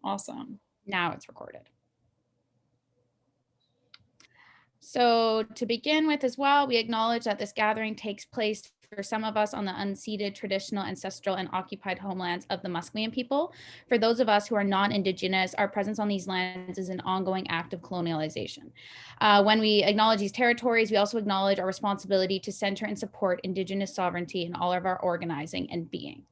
Awesome. Now it's recorded. So to begin with as well, we acknowledge that this gathering takes place for some of us on the unceded, traditional, ancestral, and occupied homelands of the Musqueam people. For those of us who are non-Indigenous, our presence on these lands is an ongoing act of colonialization. When we acknowledge these territories, we also acknowledge our responsibility to center and support Indigenous sovereignty in all of our organizing and being.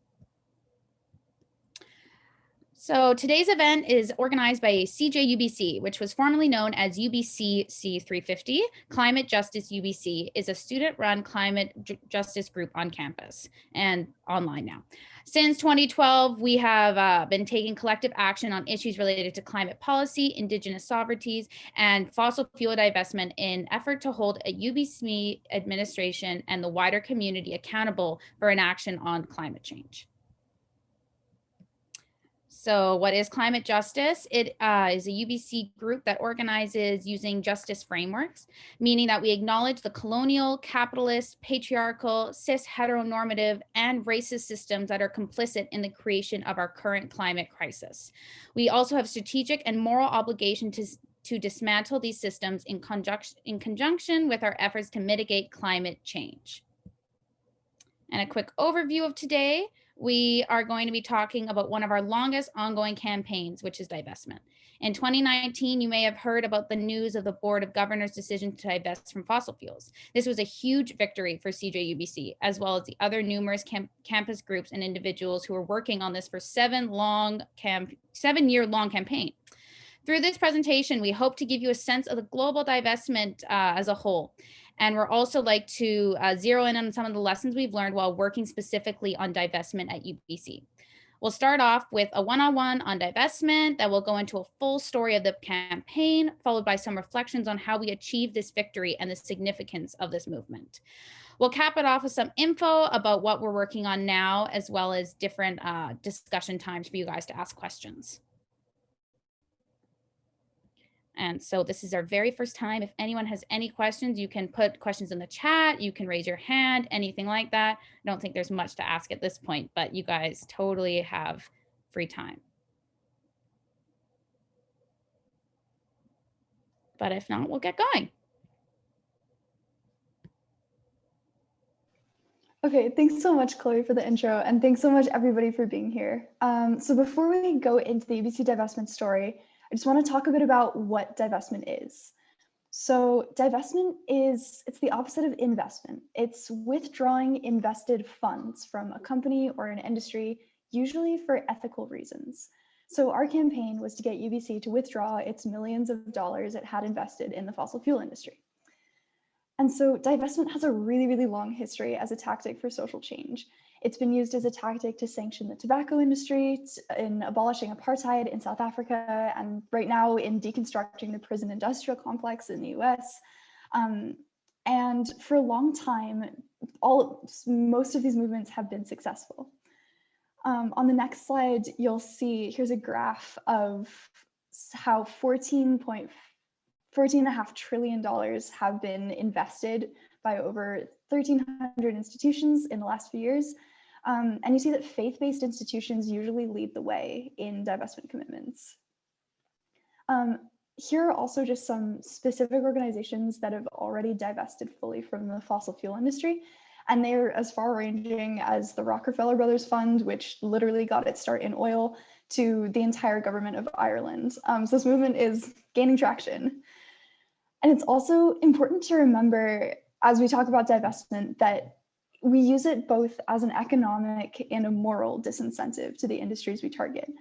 So today's event is organized by CJUBC, which was formerly known as UBC C350. Climate Justice UBC is a student-run climate justice group on campus and online now. Since 2012, we have been taking collective action on issues related to climate policy, Indigenous sovereignties, and fossil fuel divestment in effort to hold a UBC administration and the wider community accountable for inaction on climate change. So what is climate justice? It is a UBC group that organizes using justice frameworks, meaning that we acknowledge the colonial, capitalist, patriarchal, cis, heteronormative, and racist systems that are complicit in the creation of our current climate crisis. We also have strategic and moral obligation to dismantle these systems in conjunction with our efforts to mitigate climate change. And a quick overview of today. We are going to be talking about one of our longest ongoing campaigns, which is divestment. In 2019, you may have heard about the news of the Board of Governors' decision to divest from fossil fuels. This was a huge victory for CJUBC, as well as the other numerous campus groups and individuals who are working on this for 7-year-long campaign. Through this presentation, we hope to give you a sense of the global divestment as a whole. And we're also like to zero in on some of the lessons we've learned while working specifically on divestment at UBC. We'll start off with a one-on-one on divestment that will go into a full story of the campaign, followed by some reflections on how we achieved this victory and the significance of this movement. We'll cap it off with some info about what we're working on now, as well as different discussion times for you guys to ask questions. And so this is our very first time. If anyone has any questions, you can put questions in the chat, you can raise your hand, anything like that. I don't think there's much to ask at this point, but you guys totally have free time. But if not, we'll get going. Okay, thanks so much, Chloe, for the intro, and thanks so much, everybody, for being here. So before we go into the UBC divestment story, I just want to talk a bit about what divestment is. So divestment it's the opposite of investment. It's withdrawing invested funds from a company or an industry, usually for ethical reasons. So our campaign was to get UBC to withdraw its millions of dollars it had invested in the fossil fuel industry. And so divestment has a really, really long history as a tactic for social change. It's been used as a tactic to sanction the tobacco industry, in abolishing apartheid in South Africa, and right now in deconstructing the prison industrial complex in the US. And for a long time, most of these movements have been successful. On the next slide, you'll see, here's a graph of how $14.5 trillion have been invested by over 1,300 institutions in the last few years. And you see that faith-based institutions usually lead the way in divestment commitments. Here are also just some specific organizations that have already divested fully from the fossil fuel industry. And they're as far-ranging as the Rockefeller Brothers Fund, which literally got its start in oil, to the entire government of Ireland. So this movement is gaining traction. And it's also important to remember, as we talk about divestment, that we use it both as an economic and a moral disincentive to the industries we target.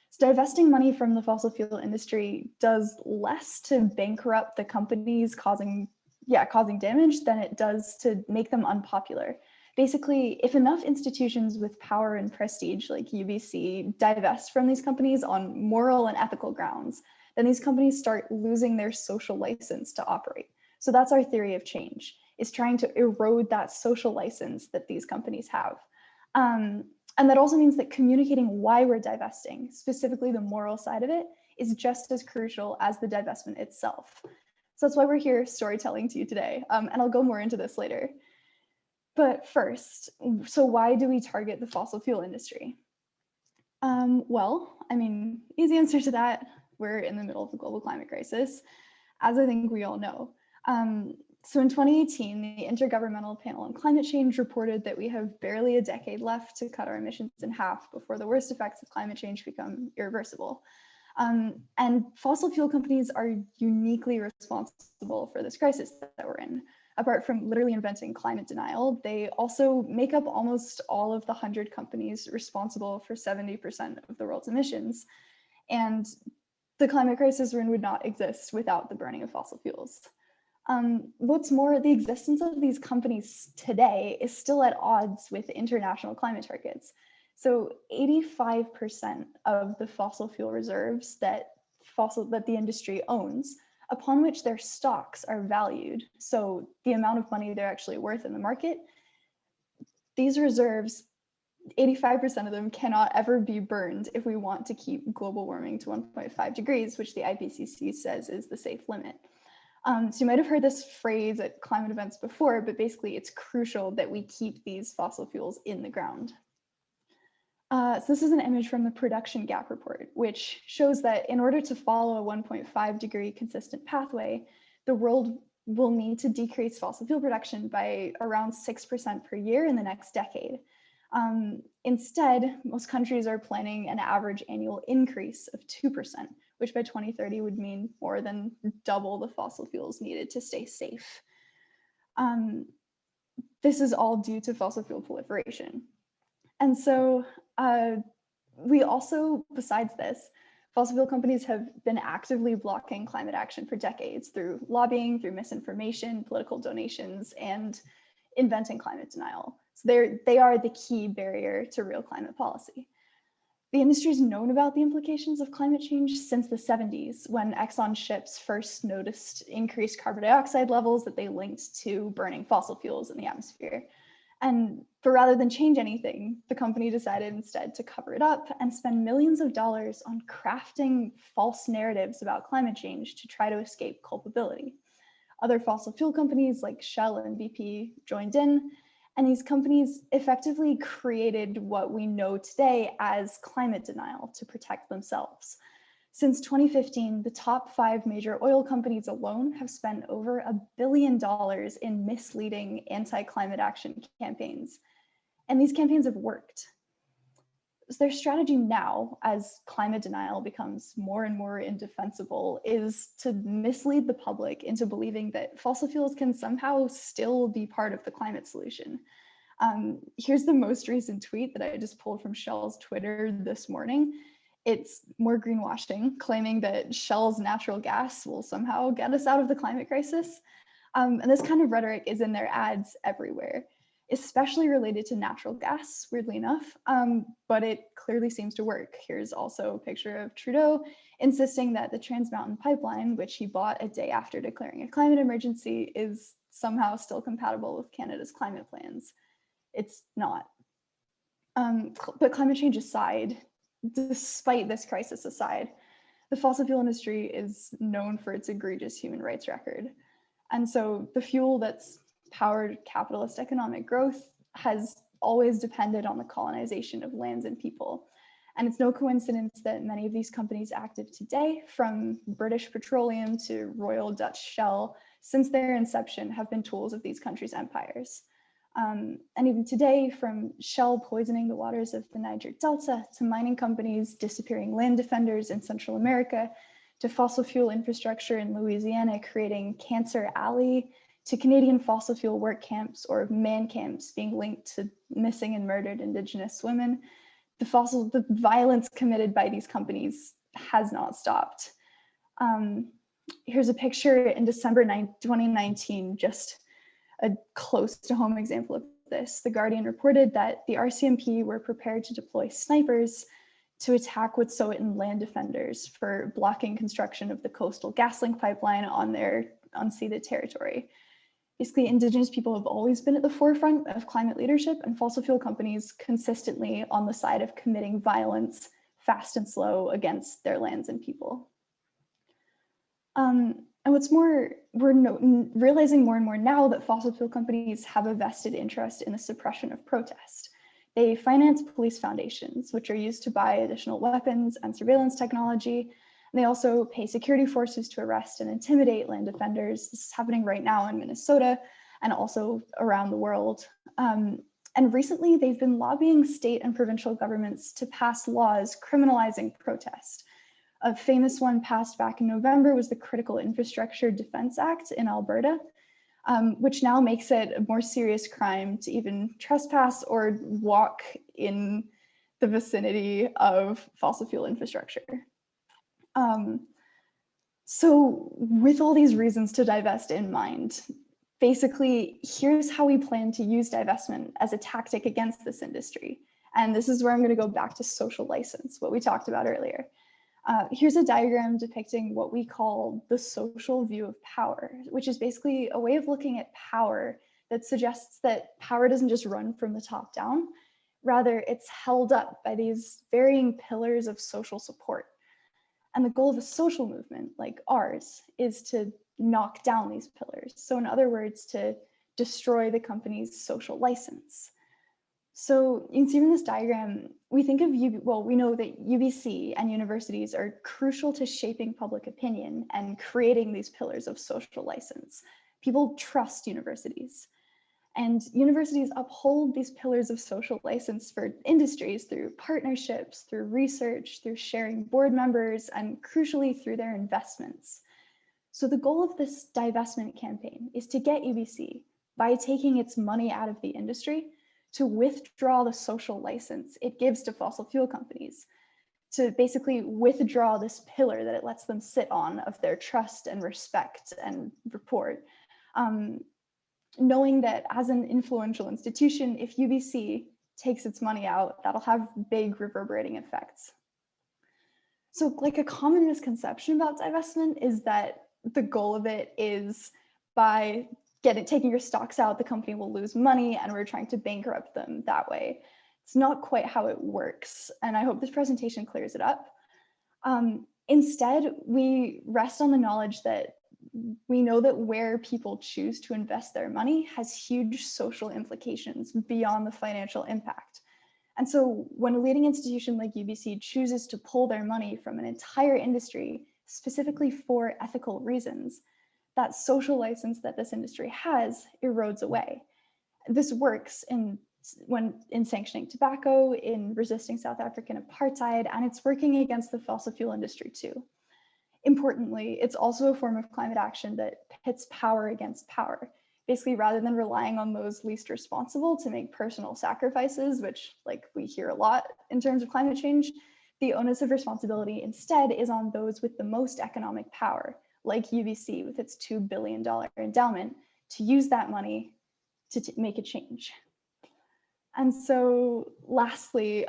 So divesting money from the fossil fuel industry does less to bankrupt the companies causing damage than it does to make them unpopular. Basically, if enough institutions with power and prestige like UBC divest from these companies on moral and ethical grounds, then these companies start losing their social license to operate. So that's our theory of change, is trying to erode that social license that these companies have. And that also means that communicating why we're divesting, specifically the moral side of it, is just as crucial as the divestment itself. So that's why we're here storytelling to you today. And I'll go more into this later. But first, so why do we target the fossil fuel industry? Well, I mean, easy answer to that. We're in the middle of the global climate crisis, as I think we all know. So in 2018, the Intergovernmental Panel on Climate Change reported that we have barely a decade left to cut our emissions in half before the worst effects of climate change become irreversible. And fossil fuel companies are uniquely responsible for this crisis that we're in. Apart from literally inventing climate denial, they also make up almost all of the 100 companies responsible for 70% of the world's emissions. And the climate crisis we're in would not exist without the burning of fossil fuels. What's more, the existence of these companies today is still at odds with international climate targets. So 85% of the fossil fuel reserves that the industry owns, upon which their stocks are valued, so the amount of money they're actually worth in the market, these reserves, 85% of them cannot ever be burned if we want to keep global warming to 1.5 degrees, which the IPCC says is the safe limit. So you might have heard this phrase at climate events before, but basically it's crucial that we keep these fossil fuels in the ground. So this is an image from the production gap report, which shows that in order to follow a 1.5 degree consistent pathway, the world will need to decrease fossil fuel production by around 6% per year in the next decade. Instead, most countries are planning an average annual increase of 2%, which by 2030 would mean more than double the fossil fuels needed to stay safe. This is all due to fossil fuel proliferation. And so we also, besides this, fossil fuel companies have been actively blocking climate action for decades through lobbying, through misinformation, political donations, and inventing climate denial. So they are the key barrier to real climate policy. The industry's known about the implications of climate change since the 70s, when Exxon ships first noticed increased carbon dioxide levels that they linked to burning fossil fuels in the atmosphere. But rather than change anything, the company decided instead to cover it up and spend millions of dollars on crafting false narratives about climate change to try to escape culpability. Other fossil fuel companies like Shell and BP joined in, and these companies effectively created what we know today as climate denial to protect themselves. Since 2015, the top 5 major oil companies alone have spent over $1 billion in misleading anti-climate action campaigns. And these campaigns have worked. So their strategy now, as climate denial becomes more and more indefensible, is to mislead the public into believing that fossil fuels can somehow still be part of the climate solution. Here's the most recent tweet that I just pulled from Shell's Twitter this morning. It's more greenwashing, claiming that Shell's natural gas will somehow get us out of the climate crisis. And this kind of rhetoric is in their ads everywhere, especially related to natural gas, weirdly enough, but it clearly seems to work. Here's also a picture of Trudeau insisting that the Trans Mountain Pipeline, which he bought a day after declaring a climate emergency, is somehow still compatible with Canada's climate plans. It's not. But climate change aside, despite this crisis aside, the fossil fuel industry is known for its egregious human rights record. And so the fuel that's powered capitalist economic growth has always depended on the colonization of lands and people. And it's no coincidence that many of these companies active today, from British Petroleum to Royal Dutch Shell, since their inception have been tools of these countries' empires. And even today, from Shell poisoning the waters of the Niger Delta, to mining companies disappearing land defenders in Central America, to fossil fuel infrastructure in Louisiana creating Cancer Alley, to Canadian fossil fuel work camps or man camps being linked to missing and murdered Indigenous women, the violence committed by these companies has not stopped. Here's a picture in December 2019, just a close to home example of this. The Guardian reported that the RCMP were prepared to deploy snipers to attack Wet'suwet'en land defenders for blocking construction of the Coastal GasLink pipeline on their unceded territory. Basically, Indigenous people have always been at the forefront of climate leadership, and fossil fuel companies consistently on the side of committing violence, fast and slow, against their lands and people. And what's more, we're realizing more and more now that fossil fuel companies have a vested interest in the suppression of protest. They finance police foundations, which are used to buy additional weapons and surveillance technology. And they also pay security forces to arrest and intimidate land defenders. This is happening right now in Minnesota and also around the world. And recently, they've been lobbying state and provincial governments to pass laws criminalizing protest. A famous one passed back in November was the Critical Infrastructure Defense Act in Alberta, which now makes it a more serious crime to even trespass or walk in the vicinity of fossil fuel infrastructure. So with all these reasons to divest in mind, basically, here's how we plan to use divestment as a tactic against this industry. And this is where I'm going to go back to social license, what we talked about earlier. Here's a diagram depicting what we call the social view of power, which is basically a way of looking at power that suggests that power doesn't just run from the top down. Rather, it's held up by these varying pillars of social support. And the goal of a social movement like ours is to knock down these pillars. So in other words, to destroy the company's social license. So you can see from this diagram, we think of, we know that UBC and universities are crucial to shaping public opinion and creating these pillars of social license. People trust universities. And universities uphold these pillars of social license for industries through partnerships, through research, through sharing board members, and crucially through their investments. So the goal of this divestment campaign is to get UBC, by taking its money out of the industry, to withdraw the social license it gives to fossil fuel companies, to basically withdraw this pillar that it lets them sit on of their trust and respect and rapport. Knowing that as an influential institution, if UBC takes its money out, that'll have big reverberating effects. So like a common misconception about divestment is that the goal of it is by taking your stocks out, the company will lose money and we're trying to bankrupt them that way. It's not quite how it works. And I hope this presentation clears it up. Instead, we rest on the knowledge that we know that where people choose to invest their money has huge social implications beyond the financial impact. And so when a leading institution like UBC chooses to pull their money from an entire industry, specifically for ethical reasons, that social license that this industry has erodes away. This works in sanctioning tobacco, in resisting South African apartheid, and it's working against the fossil fuel industry too. Importantly, it's also a form of climate action that pits power against power. Basically, rather than relying on those least responsible to make personal sacrifices, which like we hear a lot in terms of climate change, the onus of responsibility instead is on those with the most economic power, like UBC with its $2 billion endowment, to use that money to make a change. And so lastly,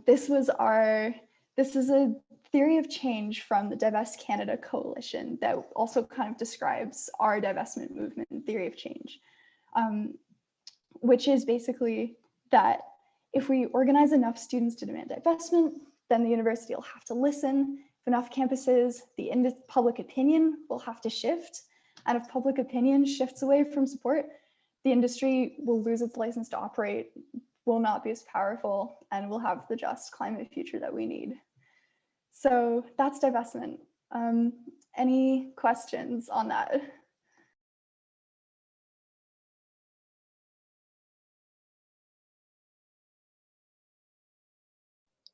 this is a theory of change from the Divest Canada Coalition that also kind of describes our divestment movement and theory of change, which is basically that if we organize enough students to demand divestment, then the university will have to listen. If enough campuses, the public opinion will have to shift. And if public opinion shifts away from support, the industry will lose its license to operate, will not be as powerful, and will have the just climate future that we need. So that's divestment. Any questions on that?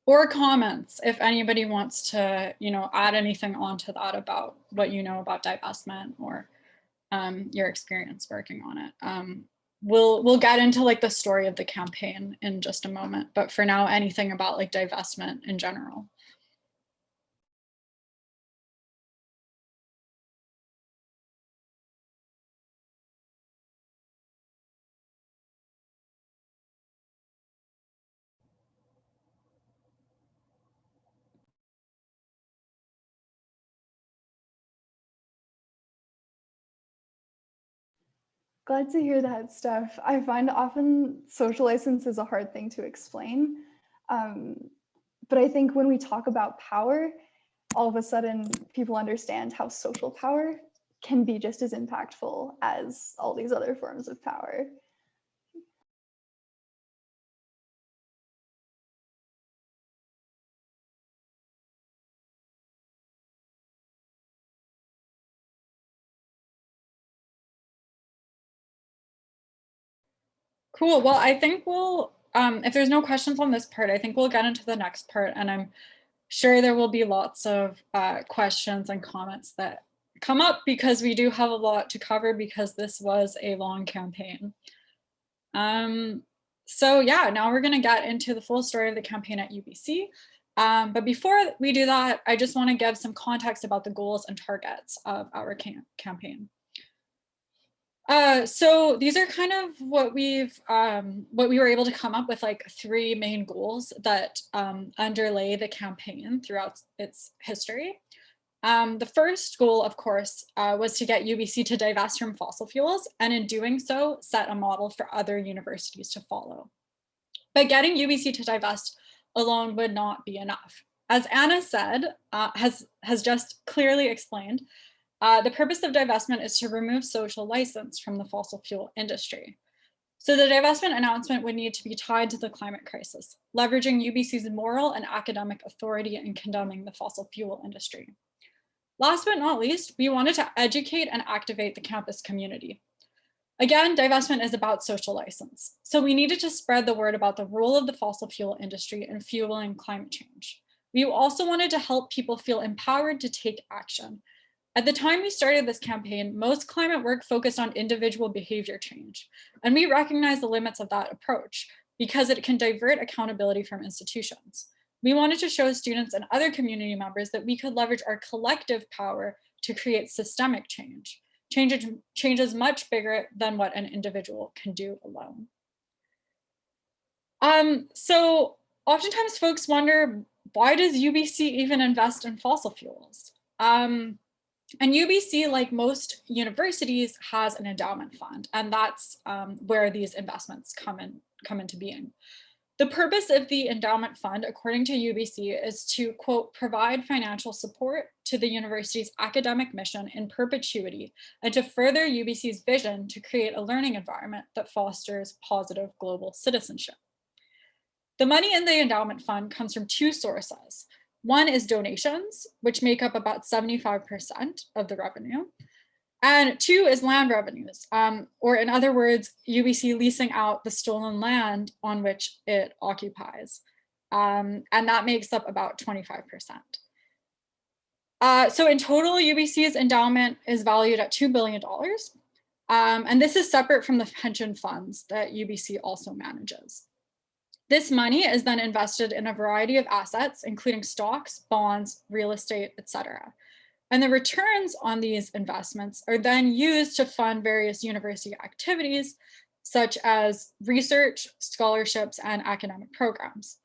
Or comments if anybody wants to, add anything onto that about what you know about divestment or your experience working on it. We'll get into like the story of the campaign in just a moment, but for now, anything about like divestment in general. Glad to hear that, Steph. I find often social license is a hard thing to explain. But I think when we talk about power, all of a sudden people understand how social power can be just as impactful as all these other forms of power. Cool. Well, I think we'll, if there's no questions on this part, I think we'll get into the next part, and I'm sure there will be lots of questions and comments that come up because we do have a lot to cover because this was a long campaign. So yeah, now we're going to get into the full story of the campaign at UBC. But before we do that, I just want to give some context about the goals and targets of our campaign. So these are kind of what we were able to come up with, like 3 main goals that underlay the campaign throughout its history. The first goal, of course, was to get UBC to divest from fossil fuels, and in doing so, set a model for other universities to follow. But getting UBC to divest alone would not be enough. As Anna said, has just clearly explained, the purpose of divestment is to remove social license from the fossil fuel industry. So the divestment announcement would need to be tied to the climate crisis, leveraging UBC's moral and academic authority in condemning the fossil fuel industry. Last but not least, we wanted to educate and activate the campus community. Again, divestment is about social license. So we needed to spread the word about the role of the fossil fuel industry in fueling climate change. We also wanted to help people feel empowered to take action. At the time we started this campaign, most climate work focused on individual behavior change. And we recognize the limits of that approach because it can divert accountability from institutions. We wanted to show students and other community members that we could leverage our collective power to create systemic change. Change is much bigger than what an individual can do alone. So oftentimes folks wonder, why does UBC even invest in fossil fuels? And UBC, like most universities, has an endowment fund, and that's where these investments come into being. The purpose of the endowment fund, according to UBC, is to, quote, provide financial support to the university's academic mission in perpetuity and to further UBC's vision to create a learning environment that fosters positive global citizenship. The money in the endowment fund comes from 2 sources. One is donations, which make up about 75% of the revenue. And 2 is land revenues, or in other words, UBC leasing out the stolen land on which it occupies. And that makes up about 25%. So in total, UBC's endowment is valued at $2 billion. And this is separate from the pension funds that UBC also manages. This money is then invested in a variety of assets, including stocks, bonds, real estate, etc. And the returns on these investments are then used to fund various university activities, such as research, scholarships, and academic programs.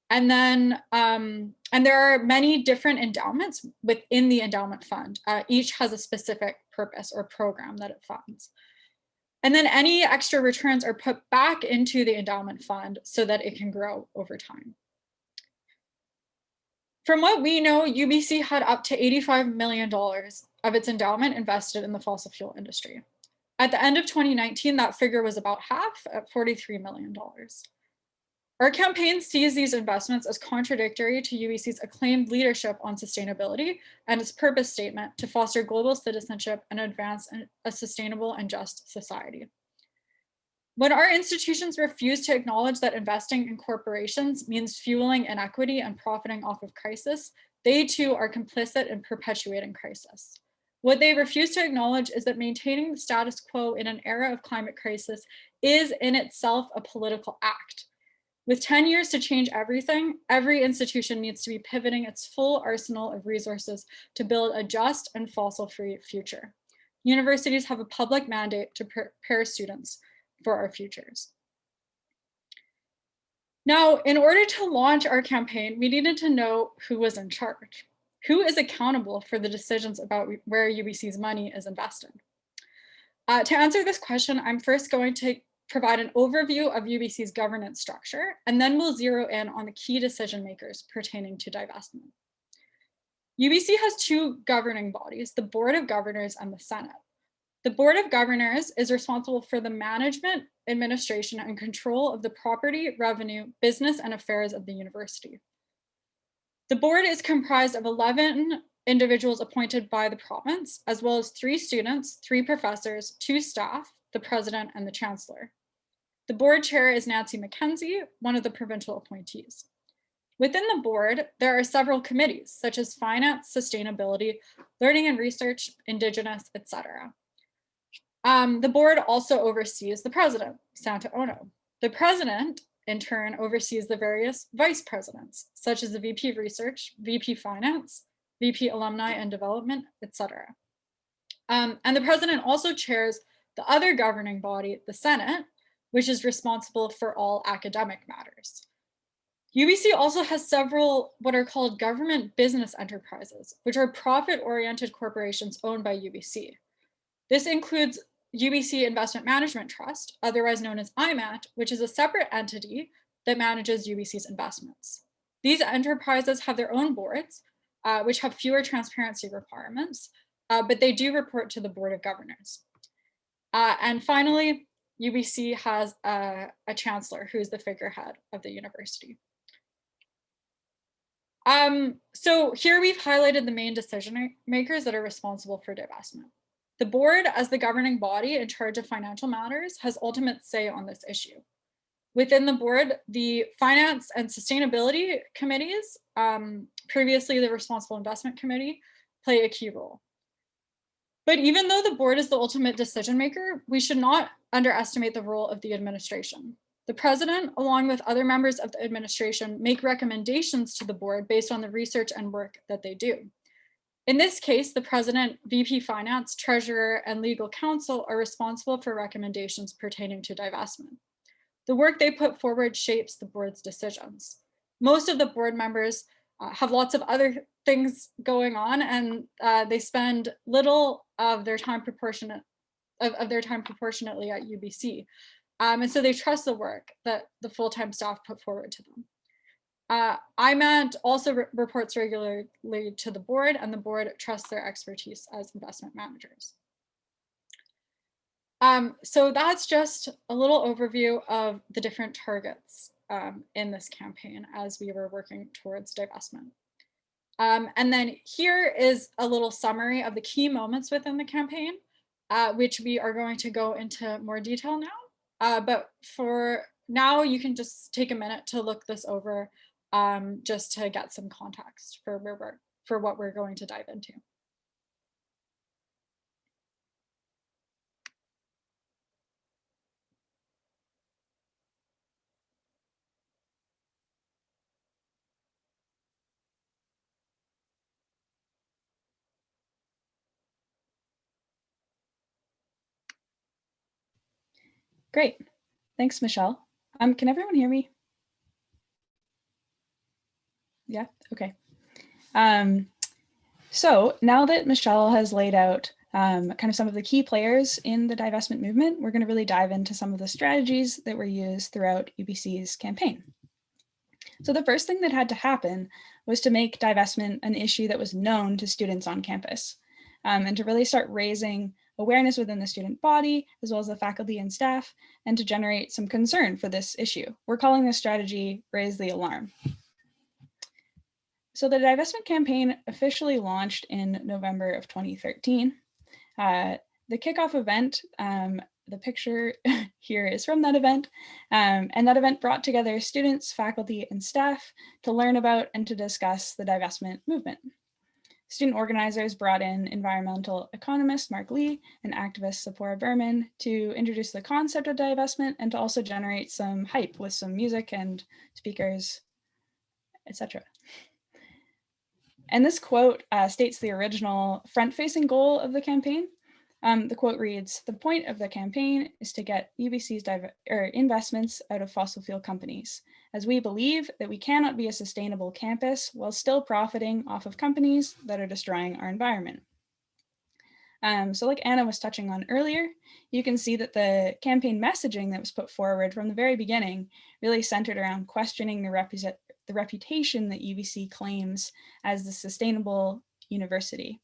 And then, and there are many different endowments within the endowment fund. Each has a specific purpose or program that it funds. And then any extra returns are put back into the endowment fund so that it can grow over time. From what we know, UBC had up to $85 million of its endowment invested in the fossil fuel industry. At the end of 2019, that figure was about half at $43 million. Our campaign sees these investments as contradictory to UBC's acclaimed leadership on sustainability and its purpose statement to foster global citizenship and advance a sustainable and just society. When our institutions refuse to acknowledge that investing in corporations means fueling inequity and profiting off of crisis, they too are complicit in perpetuating crisis. What they refuse to acknowledge is that maintaining the status quo in an era of climate crisis is in itself a political act. With 10 years to change everything, every institution needs to be pivoting its full arsenal of resources to build a just and fossil-free future. Universities have a public mandate to prepare students for our futures. Now, in order to launch our campaign, we needed to know who was in charge. Who is accountable for the decisions about where UBC's money is invested? To answer this question, I'm first going to provide an overview of UBC's governance structure, and then we'll zero in on the key decision makers pertaining to divestment. UBC has 2 governing bodies, the Board of Governors and the Senate. The Board of Governors is responsible for the management, administration, and control of the property, revenue, business, and affairs of the university. The board is comprised of 11 individuals appointed by the province, as well as 3 students, 3 professors, 2 staff, the president, and the chancellor. The board chair is Nancy McKenzie, one of the provincial appointees. Within the board, there are several committees, such as finance, sustainability, learning and research, Indigenous, etc. The board also oversees the president, Santa Ono. The president, in turn, oversees the various vice presidents, such as the VP of Research, VP Finance, VP Alumni and Development, etc. And the president also chairs the other governing body, the Senate, which is responsible for all academic matters. UBC also has several what are called government business enterprises, which are profit-oriented corporations owned by UBC. This includes UBC Investment Management Trust, otherwise known as IMAT, which is a separate entity that manages UBC's investments. These enterprises have their own boards, which have fewer transparency requirements, but they do report to the Board of Governors. And finally, UBC has a chancellor who is the figurehead of the university. So here we've highlighted the main decision makers that are responsible for divestment. The board, as the governing body in charge of financial matters, has ultimate say on this issue. Within the board, the finance and sustainability committees, previously the responsible investment committee, play a key role. But even though the board is the ultimate decision maker, we should not underestimate the role of the administration. The president, along with other members of the administration, make recommendations to the board based on the research and work that they do. In this case, the president, VP Finance, treasurer, and legal counsel are responsible for recommendations pertaining to divestment. The work they put forward shapes the board's decisions. Most of the board members have lots of other things going on, and they spend little of their time proportionately at UBC. And so they trust the work that the full-time staff put forward to them. IMAT also reports regularly to the board, and the board trusts their expertise as investment managers. So that's just a little overview of the different targets in this campaign as we were working towards divestment. And then here is a little summary of the key moments within the campaign, which we are going to go into more detail now. But for now, you can just take a minute to look this over just to get some context for what we're going to dive into. Great. Thanks, Michelle. Can everyone hear me? Yeah, okay. So now that Michelle has laid out kind of some of the key players in the divestment movement, we're going to really dive into some of the strategies that were used throughout UBC's campaign. So the first thing that had to happen was to make divestment an issue that was known to students on campus, and to really start raising awareness within the student body, as well as the faculty and staff, and to generate some concern for this issue. We're calling this strategy Raise the Alarm. So the divestment campaign officially launched in November of 2013. The kickoff event, the picture here is from that event, and that event brought together students, faculty, and staff to learn about and to discuss the divestment movement. Student organizers brought in environmental economist Mark Lee and activist Sephora Berman to introduce the concept of divestment and to also generate some hype with some music and speakers, etc. And this quote states the original front-facing goal of the campaign. The quote reads, "The point of the campaign is to get UBC's investments out of fossil fuel companies, as we believe that we cannot be a sustainable campus while still profiting off of companies that are destroying our environment." So like Anna was touching on earlier, you can see that the campaign messaging that was put forward from the very beginning really centered around questioning the reputation that UBC claims as the sustainable university.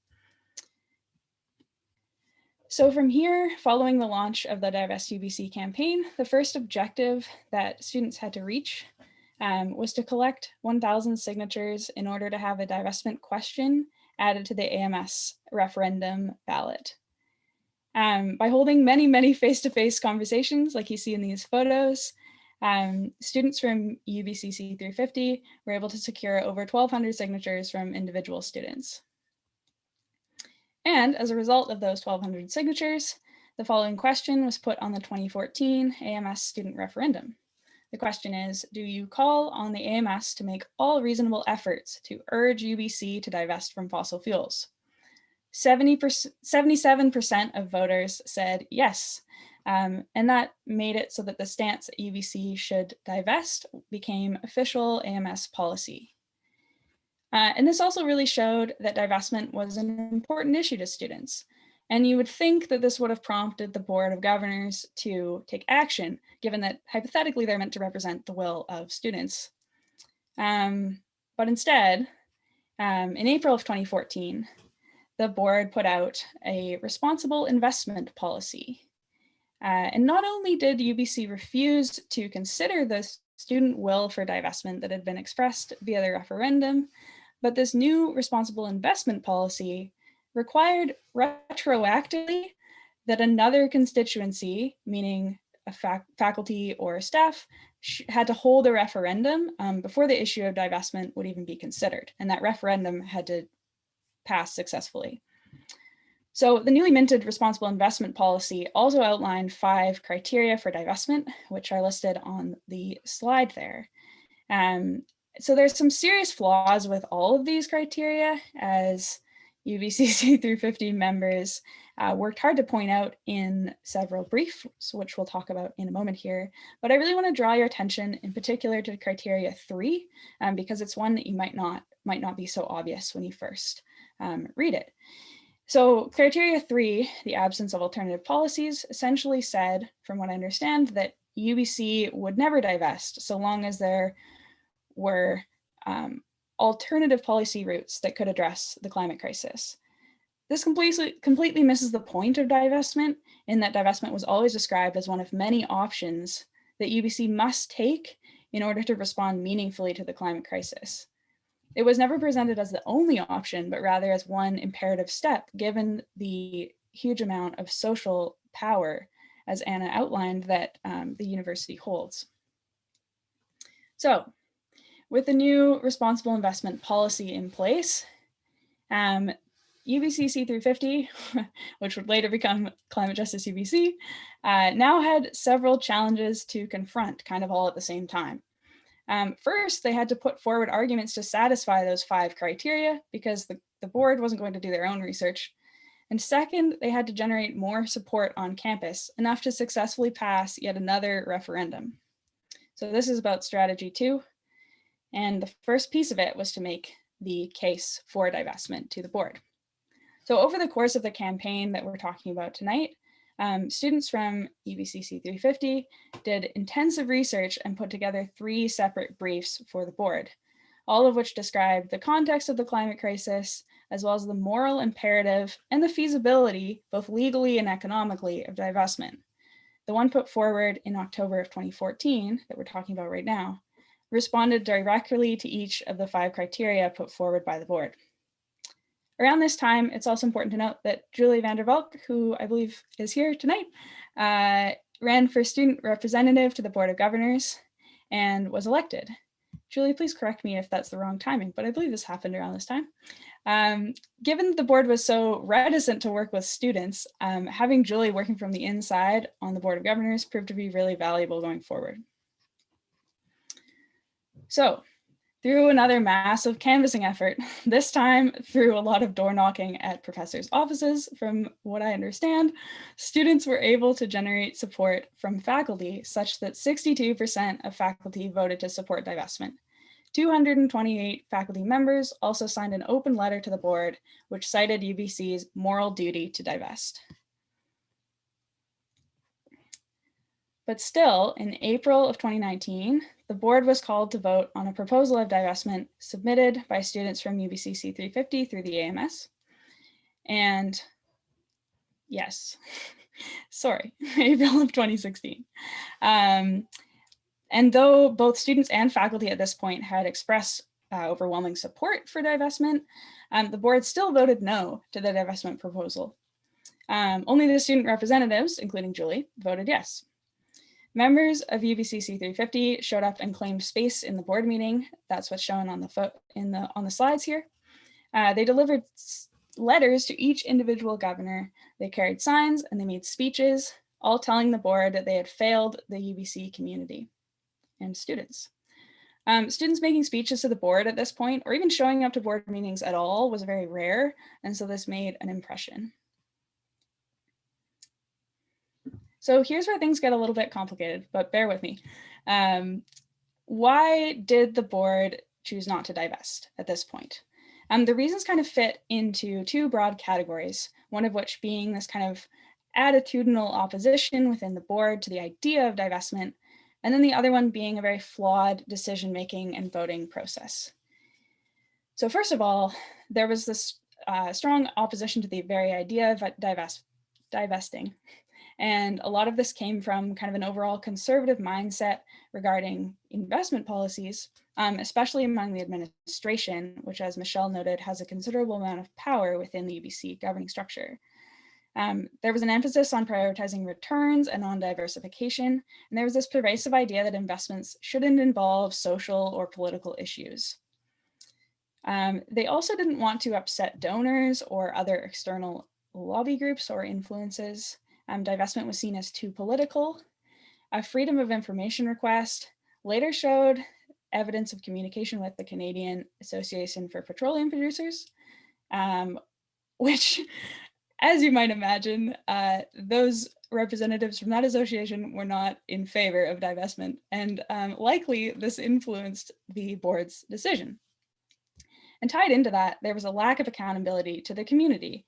So from here, following the launch of the Divest UBC campaign, the first objective that students had to reach was to collect 1,000 signatures in order to have a divestment question added to the AMS referendum ballot. By holding many face-to-face conversations like you see in these photos, students from UBC C350 were able to secure over 1,200 signatures from individual students. And as a result of those 1,200 signatures, the following question was put on the 2014 AMS student referendum. The question is, do you call on the AMS to make all reasonable efforts to urge UBC to divest from fossil fuels? 77% of voters said yes, and that made it so that the stance that UBC should divest became official AMS policy. And this also really showed that divestment was an important issue to students. And you would think that this would have prompted the Board of Governors to take action, given that hypothetically they're meant to represent the will of students. But instead, in April of 2014, the board put out a responsible investment policy. And not only did UBC refuse to consider the student will for divestment that had been expressed via the referendum, but this new responsible investment policy required retroactively that another constituency, meaning a faculty or staff, had to hold a referendum before the issue of divestment would even be considered. And that referendum had to pass successfully. So the newly minted responsible investment policy also outlined 5 criteria for divestment, which are listed on the slide there. So there's some serious flaws with all of these criteria, as UBC C350 members worked hard to point out in several briefs, which we'll talk about in a moment here. But I really want to draw your attention in particular to criteria 3, because it's one that you might not be so obvious when you first read it. So criteria 3, the absence of alternative policies, essentially said, from what I understand, that UBC would never divest so long as there were alternative policy routes that could address the climate crisis. This completely misses the point of divestment, in that divestment was always described as one of many options that UBC must take in order to respond meaningfully to the climate crisis. It was never presented as the only option, but rather as one imperative step, given the huge amount of social power, as Anna outlined, that the university holds. So, with the new responsible investment policy in place, UBC C350, which would later become Climate Justice UBC, now had several challenges to confront, kind of all at the same time. First, they had to put forward arguments to satisfy those 5 criteria, because the board wasn't going to do their own research. And second, they had to generate more support on campus, enough to successfully pass yet another referendum. So this is about strategy 2. And the first piece of it was to make the case for divestment to the board. So over the course of the campaign that we're talking about tonight, students from UBC C350 did intensive research and put together 3 separate briefs for the board, all of which described the context of the climate crisis, as well as the moral imperative and the feasibility, both legally and economically, of divestment. The one put forward in October of 2014 that we're talking about right now responded directly to each of the 5 criteria put forward by the board. Around this time, it's also important to note that Julie van der Valk, who I believe is here tonight, ran for student representative to the Board of Governors and was elected. Julie, please correct me if that's the wrong timing, but I believe this happened around this time. Given the board was so reticent to work with students, having Julie working from the inside on the Board of Governors proved to be really valuable going forward. So, through another massive canvassing effort, this time through a lot of door knocking at professors' offices, from what I understand, students were able to generate support from faculty such that 62% of faculty voted to support divestment. 228 faculty members also signed an open letter to the board, which cited UBC's moral duty to divest. But still, in April of 2019, the board was called to vote on a proposal of divestment submitted by students from UBC C350 through the AMS. And yes, sorry, April of 2016. And though both students and faculty at this point had expressed overwhelming support for divestment, the board still voted no to the divestment proposal. Only the student representatives, including Julie, voted yes. Members of UBC C350 showed up and claimed space in the board meeting. That's what's shown on the slides here. They delivered letters to each individual governor. They carried signs and they made speeches, all telling the board that they had failed the UBC community and students. Students making speeches to the board at this point, or even showing up to board meetings at all, was very rare, and so this made an impression. So here's where things get a little bit complicated, but bear with me. Why did the board choose not to divest at this point? The reasons kind of fit into two broad categories, one of which being this kind of attitudinal opposition within the board to the idea of divestment, and then the other one being a very flawed decision-making and voting process. So first of all, there was this strong opposition to the very idea of divesting. And a lot of this came from kind of an overall conservative mindset regarding investment policies, especially among the administration, which, as Michelle noted, has a considerable amount of power within the UBC governing structure. There was an emphasis on prioritizing returns and on diversification, and there was this pervasive idea that investments shouldn't involve social or political issues. They also didn't want to upset donors or other external lobby groups or influences. Divestment was seen as too political. A freedom of information request later showed evidence of communication with the Canadian Association for Petroleum Producers, which, as you might imagine, those representatives from that association were not in favor of divestment, and likely this influenced the board's decision. And tied into that, there was a lack of accountability to the community,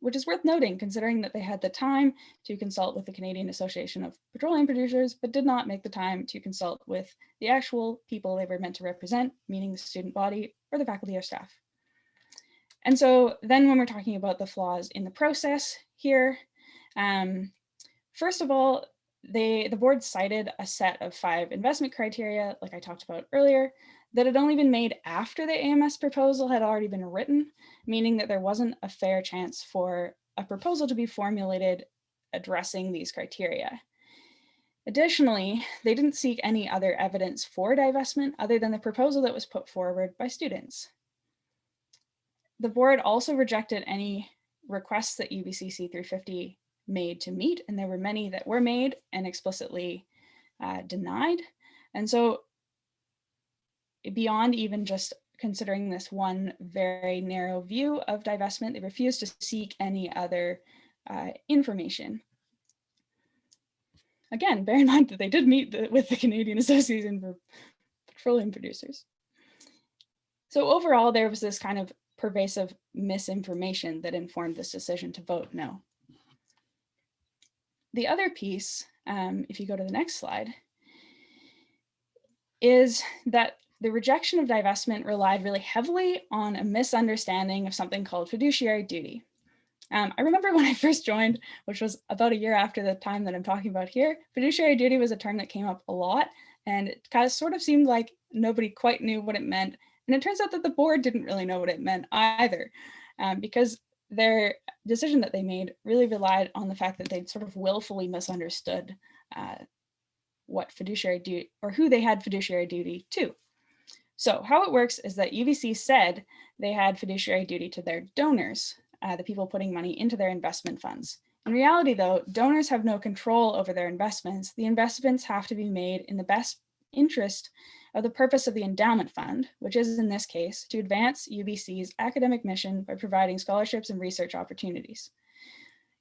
which is worth noting considering that they had the time to consult with the Canadian Association of Petroleum Producers, but did not make the time to consult with the actual people they were meant to represent, meaning the student body or the faculty or staff. And so then when we're talking about the flaws in the process here, first of all, the board cited a set of 5 investment criteria, like I talked about earlier, that had only been made after the AMS proposal had already been written, meaning that there wasn't a fair chance for a proposal to be formulated addressing these criteria. Additionally, they didn't seek any other evidence for divestment other than the proposal that was put forward by students. The board also rejected any requests that UBC C350 made to meet, and there were many that were made and explicitly denied. And so beyond even just considering this one very narrow view of divestment, they refused to seek any other information. Again, bear in mind that they did meet with the Canadian Association for Petroleum Producers. So overall, there was this kind of pervasive misinformation that informed this decision to vote no. The other piece, if you go to the next slide, is that the rejection of divestment relied really heavily on a misunderstanding of something called fiduciary duty. I remember when I first joined, which was about a year after the time that I'm talking about here, fiduciary duty was a term that came up a lot, and it kind of sort of seemed like nobody quite knew what it meant. And it turns out that the board didn't really know what it meant either, because their decision that they made really relied on the fact that they'd sort of willfully misunderstood what fiduciary duty, or who they had fiduciary duty to. So how it works is that UBC said they had fiduciary duty to their donors, the people putting money into their investment funds. In reality, though, donors have no control over their investments. The investments have to be made in the best interest of the purpose of the endowment fund, which is in this case to advance UBC's academic mission by providing scholarships and research opportunities.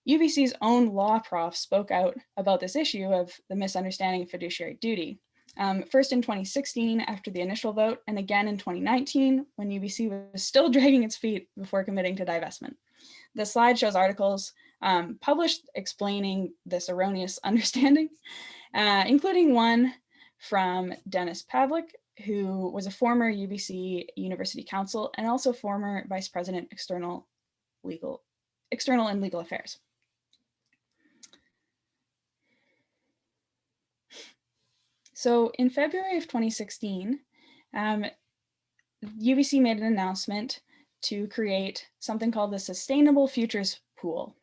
UBC's own law prof spoke out about this issue of the misunderstanding of fiduciary duty. First in 2016 after the initial vote, and again in 2019 when UBC was still dragging its feet before committing to divestment. The slide shows articles published explaining this erroneous understanding, including one from Dennis Pavlik, who was a former UBC University Counsel and also former Vice President External and Legal Affairs. So in February of 2016, UBC made an announcement to create something called the Sustainable Futures pool.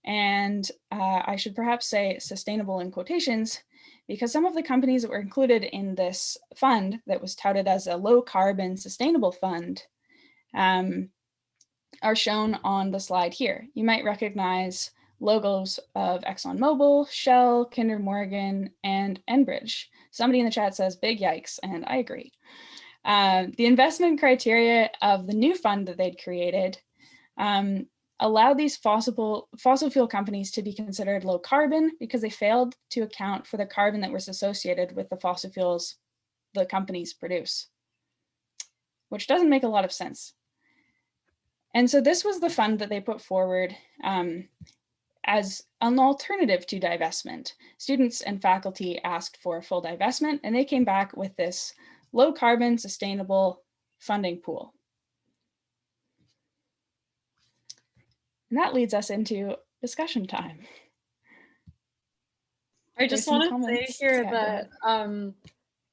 And I should perhaps say sustainable in quotations, because some of the companies that were included in this fund that was touted as a low carbon sustainable fund are shown on the slide here. You might recognize logos of ExxonMobil, Shell, Kinder Morgan, and Enbridge. Somebody in the chat says big yikes, and I agree. The investment criteria of the new fund that they'd created allowed these fossil fuel companies to be considered low carbon because they failed to account for the carbon that was associated with the fossil fuels the companies produce, which doesn't make a lot of sense. And so this was the fund that they put forward as an alternative to divestment. Students and faculty asked for full divestment, and they came back with this low carbon sustainable funding pool. And that leads us into discussion time. I just want to say here that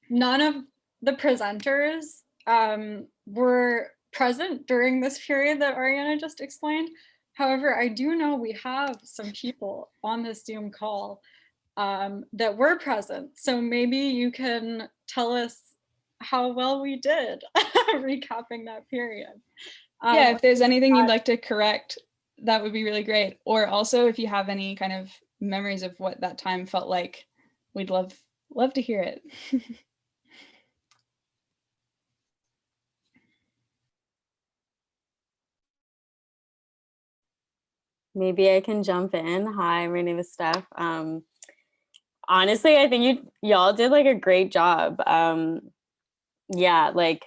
none of the presenters were present during this period that Ariana just explained. However, I do know we have some people on this Zoom call that were present. So maybe you can tell us how well we did recapping that period. Yeah, if there's anything you'd like to correct, that would be really great. Or also if you have any kind of memories of what that time felt like, we'd love to hear it. Maybe I can jump in. Hi, my name is Steph. Honestly, I think y'all did like a great job. Yeah, like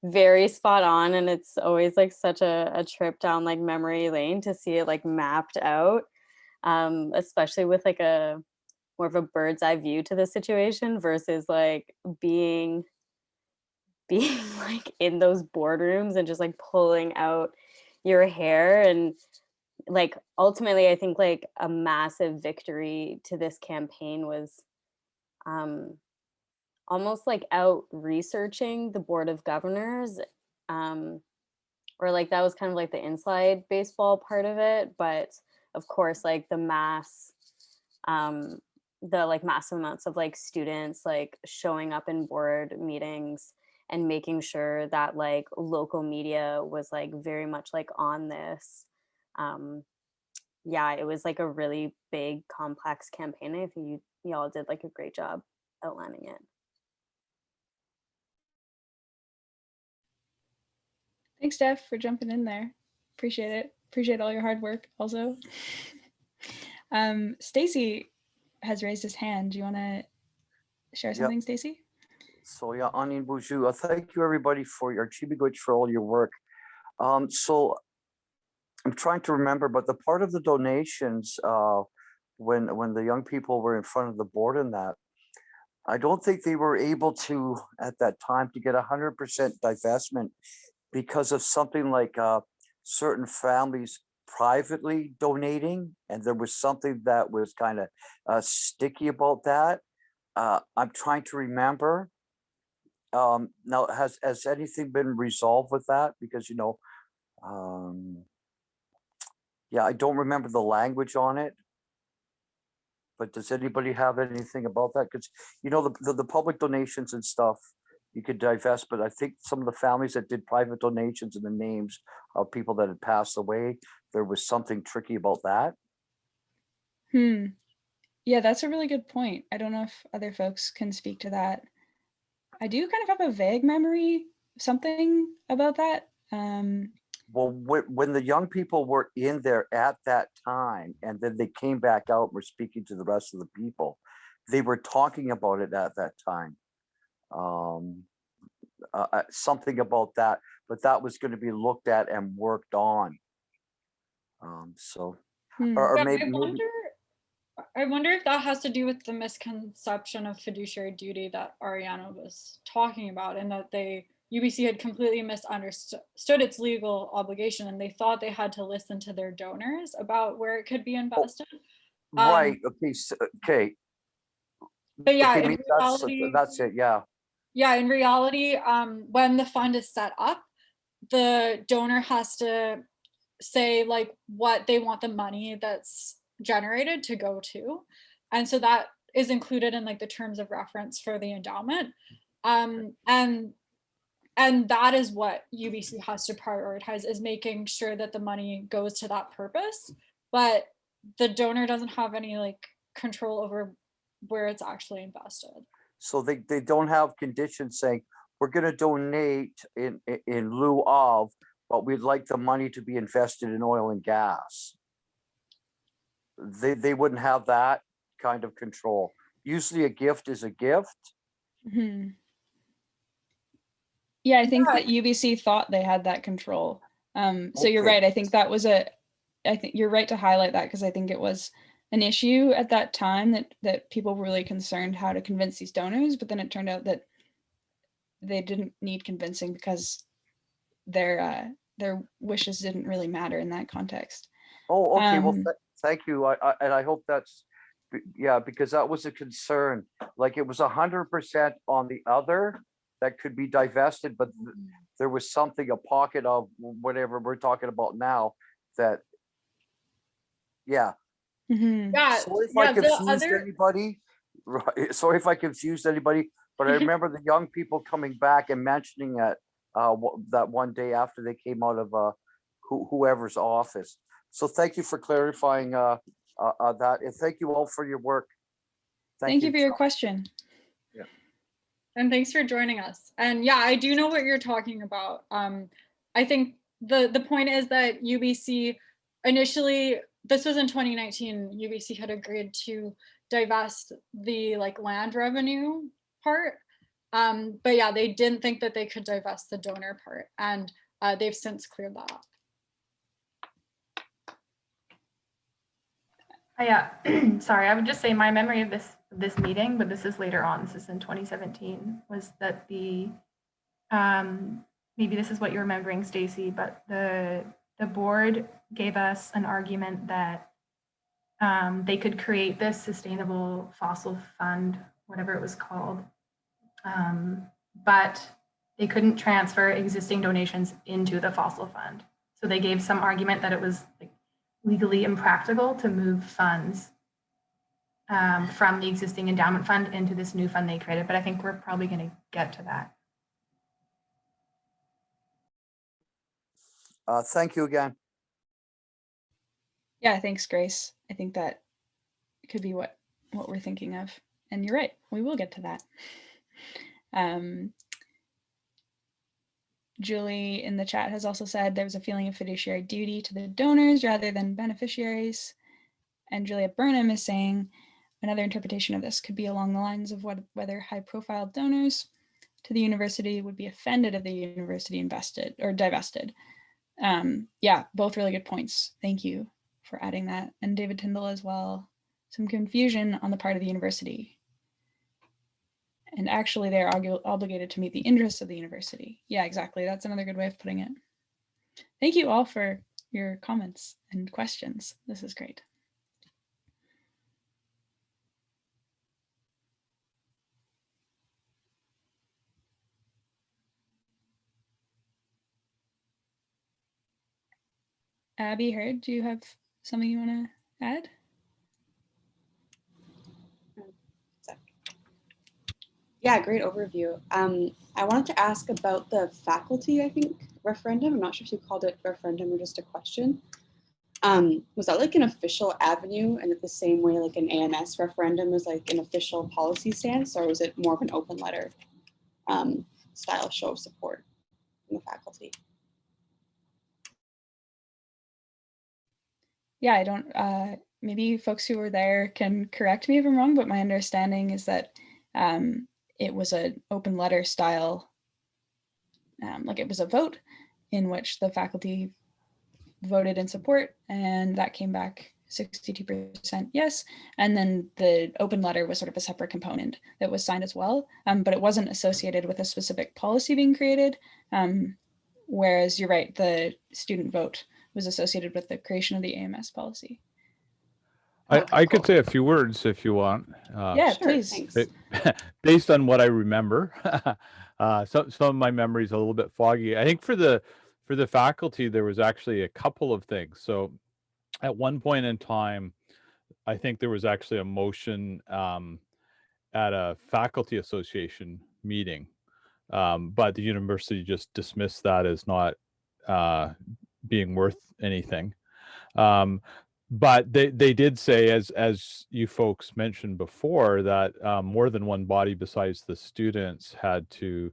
very spot on, and it's always like such a trip down like memory lane to see it like mapped out, especially with like a more of a bird's eye view to the situation versus like being like in those boardrooms and just like pulling out your hair. And like ultimately I think like a massive victory to this campaign was almost like out researching the Board of Governors, or like that was kind of like the inside baseball part of it. But of course like the like massive amounts of like students like showing up in board meetings and making sure that like local media was like very much like on this. Yeah, it was like a really big, complex campaign. I think y'all did like a great job outlining it. Thanks, Steph, for jumping in there. Appreciate it. Appreciate all your hard work also. Stacy has raised his hand. Do you want to share something, Stacy? So yeah, Anin Boujou, thank you everybody for your Chibigoch for all your work. So I'm trying to remember, but the part of the donations when the young people were in front of the board and that, I don't think they were able to at that time to get 100% divestment because of something like certain families privately donating, and there was something that was kind of sticky about that. I'm trying to remember. Now, has anything been resolved with that? Because yeah, I don't remember the language on it. But does anybody have anything about that? Because the public donations and stuff, you could divest, but I think some of the families that did private donations and the names of people that had passed away, there was something tricky about that. Yeah, that's a really good point. I don't know if other folks can speak to that. I do kind of have a vague memory, something about that. Well, when the young people were in there at that time, and then they came back out and were speaking to the rest of the people, they were talking about it at that time. Something about that, but that was going to be looked at and worked on. Or maybe. I wonder if that has to do with the misconception of fiduciary duty that Ariana was talking about, and that UBC had completely misunderstood its legal obligation, and they thought they had to listen to their donors about where it could be invested. Right. Okay. But yeah, okay, in reality, that's it. Yeah. Yeah, in reality, when the fund is set up, the donor has to say like what they want the money that's generated to go to. And so that is included in like the terms of reference for the endowment. And that is what UBC has to prioritize, is making sure that the money goes to that purpose, but the donor doesn't have any like control over where it's actually invested. So they don't have conditions saying, we're going to donate in lieu of, but we'd like the money to be invested in oil and gas. They wouldn't have that kind of control. Usually a gift is a gift. Mm-hmm. Yeah, I think that UBC thought they had that control. So you're right. I think that was I think you're right to highlight that, because I think it was an issue at that time that people were really concerned how to convince these donors, but then it turned out that they didn't need convincing because their wishes didn't really matter in that context. Oh, okay. Well, thank you. And I hope that's, yeah, because that was a concern. Like it was 100% on the other that could be divested, but there was something, a pocket of whatever we're talking about now that, yeah. Mm-hmm. Yeah. Sorry if I confused anybody. Right. Sorry if I confused anybody, but I remember the young people coming back and mentioning that that one day after they came out of whoever's office. So thank you for clarifying that, and thank you all for your work. Thank you for your question. Yeah. And thanks for joining us. And yeah, I do know what you're talking about. I think the point is that UBC initially, this was in 2019, UBC had agreed to divest the like land revenue part. But yeah, they didn't think that they could divest the donor part, and they've since cleared that up. Yeah, sorry, I would just say my memory of this meeting, but this is later on, this is in 2017, was that the maybe this is what you're remembering, Stacy, but the board gave us an argument that they could create this sustainable fossil fund, whatever it was called, but they couldn't transfer existing donations into the fossil fund. So they gave some argument that it was like legally impractical to move funds from the existing endowment fund into this new fund they created, but I think we're probably going to get to that. Thank you again. Yeah, thanks, Grace. I think that could be what we're thinking of. And you're right, we will get to that. Julie in the chat has also said there was a feeling of fiduciary duty to the donors rather than beneficiaries. And Julia Burnham is saying another interpretation of this could be along the lines of whether high-profile donors to the university would be offended if the university invested or divested. Yeah, both really good points. Thank you for adding that. And David Tyndall as well. Some confusion on the part of the university. And actually they're obligated to meet the interests of the university. Yeah, exactly. That's another good way of putting it. Thank you all for your comments and questions. This is great. Abby Hurd, do you have something you want to add? Yeah, great overview. I wanted to ask about the faculty, I think, referendum. I'm not sure if you called it referendum or just a question. Was that like an official avenue, and the same way like an AMS referendum is like an official policy stance, or was it more of an open letter style show of support from the faculty? Yeah, I don't, maybe folks who were there can correct me if I'm wrong, but my understanding is that it was an open letter style, like it was a vote in which the faculty voted in support, and that came back 62% yes. And then the open letter was sort of a separate component that was signed as well, but it wasn't associated with a specific policy being created. Whereas you're right, the student vote was associated with the creation of the AMS policy. I could say a few words if you want. Yeah, sure, please. Thanks. Based on what I remember, some of my memory is a little bit foggy. I think for the for the faculty, there was actually a couple of things. So at one point in time, I think there was actually a motion at a faculty association meeting, but the university just dismissed that as not being worth anything. But they did say, as you folks mentioned before, that more than one body besides the students had to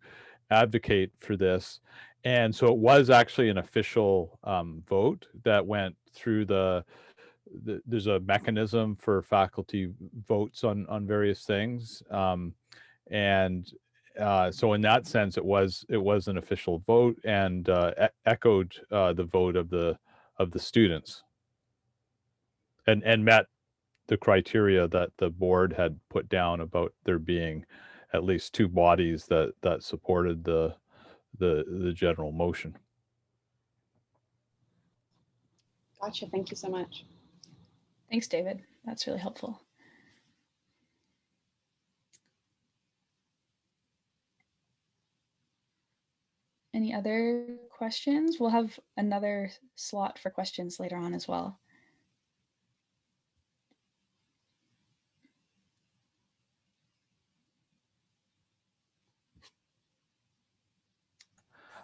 advocate for this. And so it was actually an official vote that went through there's a mechanism for faculty votes on various things. And so in that sense, it was an official vote and echoed the vote of the students, and met the criteria that the board had put down about there being at least two bodies that supported the general motion. Gotcha. Thank you so much. Thanks, David. That's really helpful. Any other questions? We'll have another slot for questions later on as well.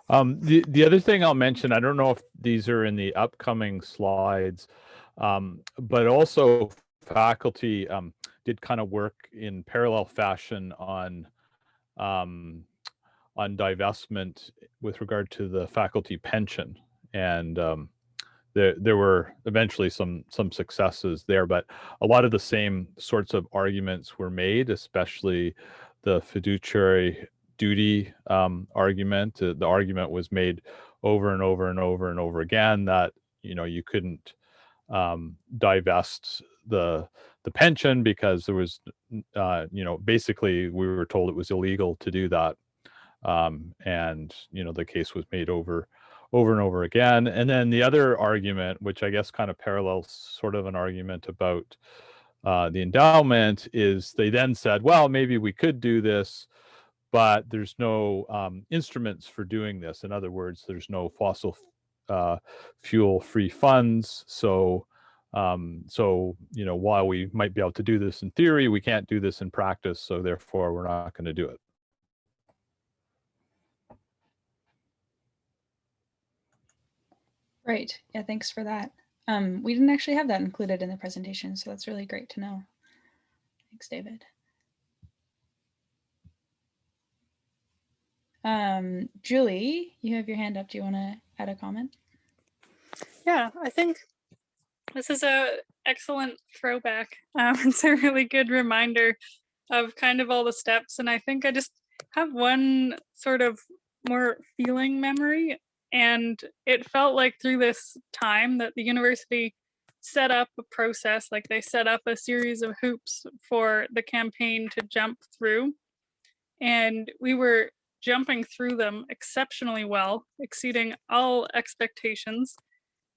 The other thing I'll mention, I don't know if these are in the upcoming slides, but also faculty did kind of work in parallel fashion on divestment with regard to the faculty pension, and there were eventually some successes there, but a lot of the same sorts of arguments were made, especially the fiduciary duty argument. The argument was made over and over and over and over again that you couldn't divest the pension because there was basically we were told it was illegal to do that, and the case was made over and over again. And then the other argument, which I guess kind of parallels sort of an argument about the endowment, is they then said, well, maybe we could do this, but there's no instruments for doing this. In other words, there's no fossil fuel free funds. So while we might be able to do this in theory, we can't do this in practice. So therefore, we're not going to do it. Right. Yeah, thanks for that. We didn't actually have that included in the presentation, so that's really great to know. Thanks, David. Julie, you have your hand up. Do you want to add a comment? Yeah, I think this is a excellent throwback. It's a really good reminder of kind of all the steps. And I think I just have one sort of more feeling memory. And it felt like through this time that the university set up a process, like they set up a series of hoops for the campaign to jump through. And we were jumping through them exceptionally well, exceeding all expectations.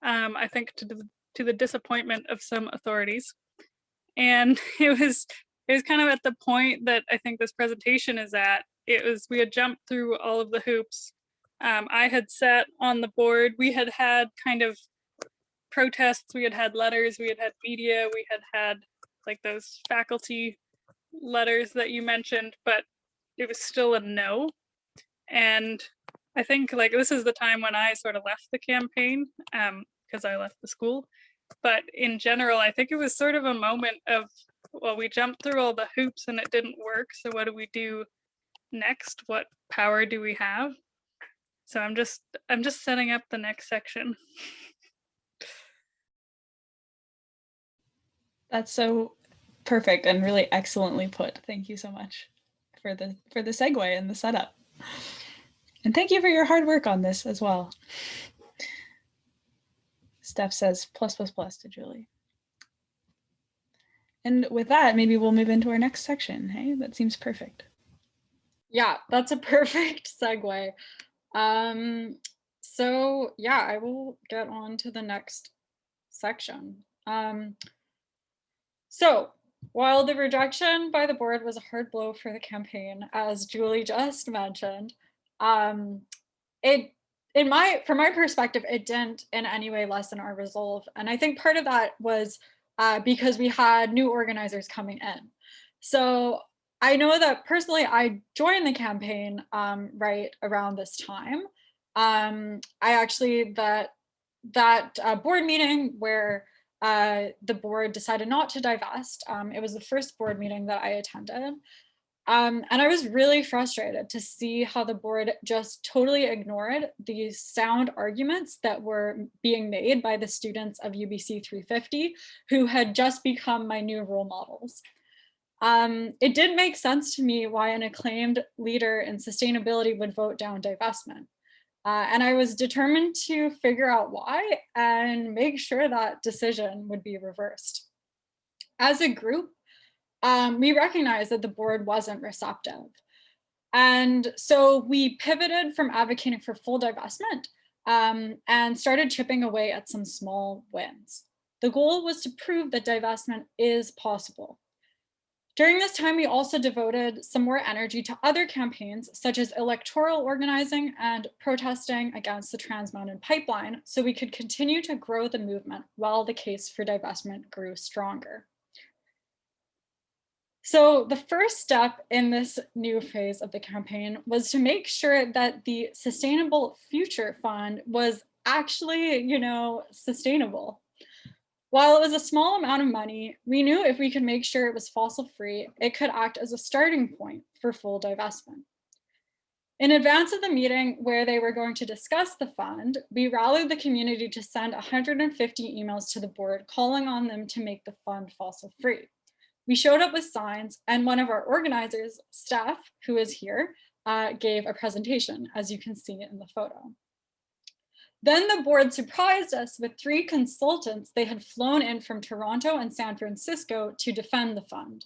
I think to the disappointment of some authorities. And it was kind of at the point that I think this presentation is at. We had jumped through all of the hoops. I had sat on the board. We had had kind of protests. We had had letters. We had had media. We had had like those faculty letters that you mentioned, but it was still a no. And I think like this is the time when I sort of left the campaign because I left the school. But in general, I think it was sort of a moment of, well, we jumped through all the hoops and it didn't work. So what do we do next? What power do we have? So I'm just setting up the next section. That's so perfect and really excellently put. Thank you so much for the segue and the setup. And thank you for your hard work on this as well. Steph says plus to Julie. And with that, maybe we'll move into our next section. Hey, that seems perfect. Yeah, that's a perfect segue. So yeah, I will get on to the next section. So while the rejection by the board was a hard blow for the campaign, as Julie just mentioned, it from my perspective, it didn't in any way lessen our resolve. And I think part of that was because we had new organizers coming in. So I know that personally, I joined the campaign right around this time. I actually, that board meeting where the board decided not to divest, it was the first board meeting that I attended. And I was really frustrated to see how the board just totally ignored these sound arguments that were being made by the students of UBC 350, who had just become my new role models. It did make sense to me why an acclaimed leader in sustainability would vote down divestment. And I was determined to figure out why and make sure that decision would be reversed. As a group, we recognized that the board wasn't receptive. And so we pivoted from advocating for full divestment and started chipping away at some small wins. The goal was to prove that divestment is possible. During this time, we also devoted some more energy to other campaigns, such as electoral organizing and protesting against the Trans Mountain Pipeline, so we could continue to grow the movement while the case for divestment grew stronger. So the first step in this new phase of the campaign was to make sure that the Sustainable Future Fund was actually, sustainable. While it was a small amount of money, we knew if we could make sure it was fossil free, it could act as a starting point for full divestment. In advance of the meeting where they were going to discuss the fund, we rallied the community to send 150 emails to the board calling on them to make the fund fossil free. We showed up with signs, and one of our organizers, Steph, who is here, gave a presentation, as you can see in the photo. Then the board surprised us with 3 consultants they had flown in from Toronto and San Francisco to defend the fund.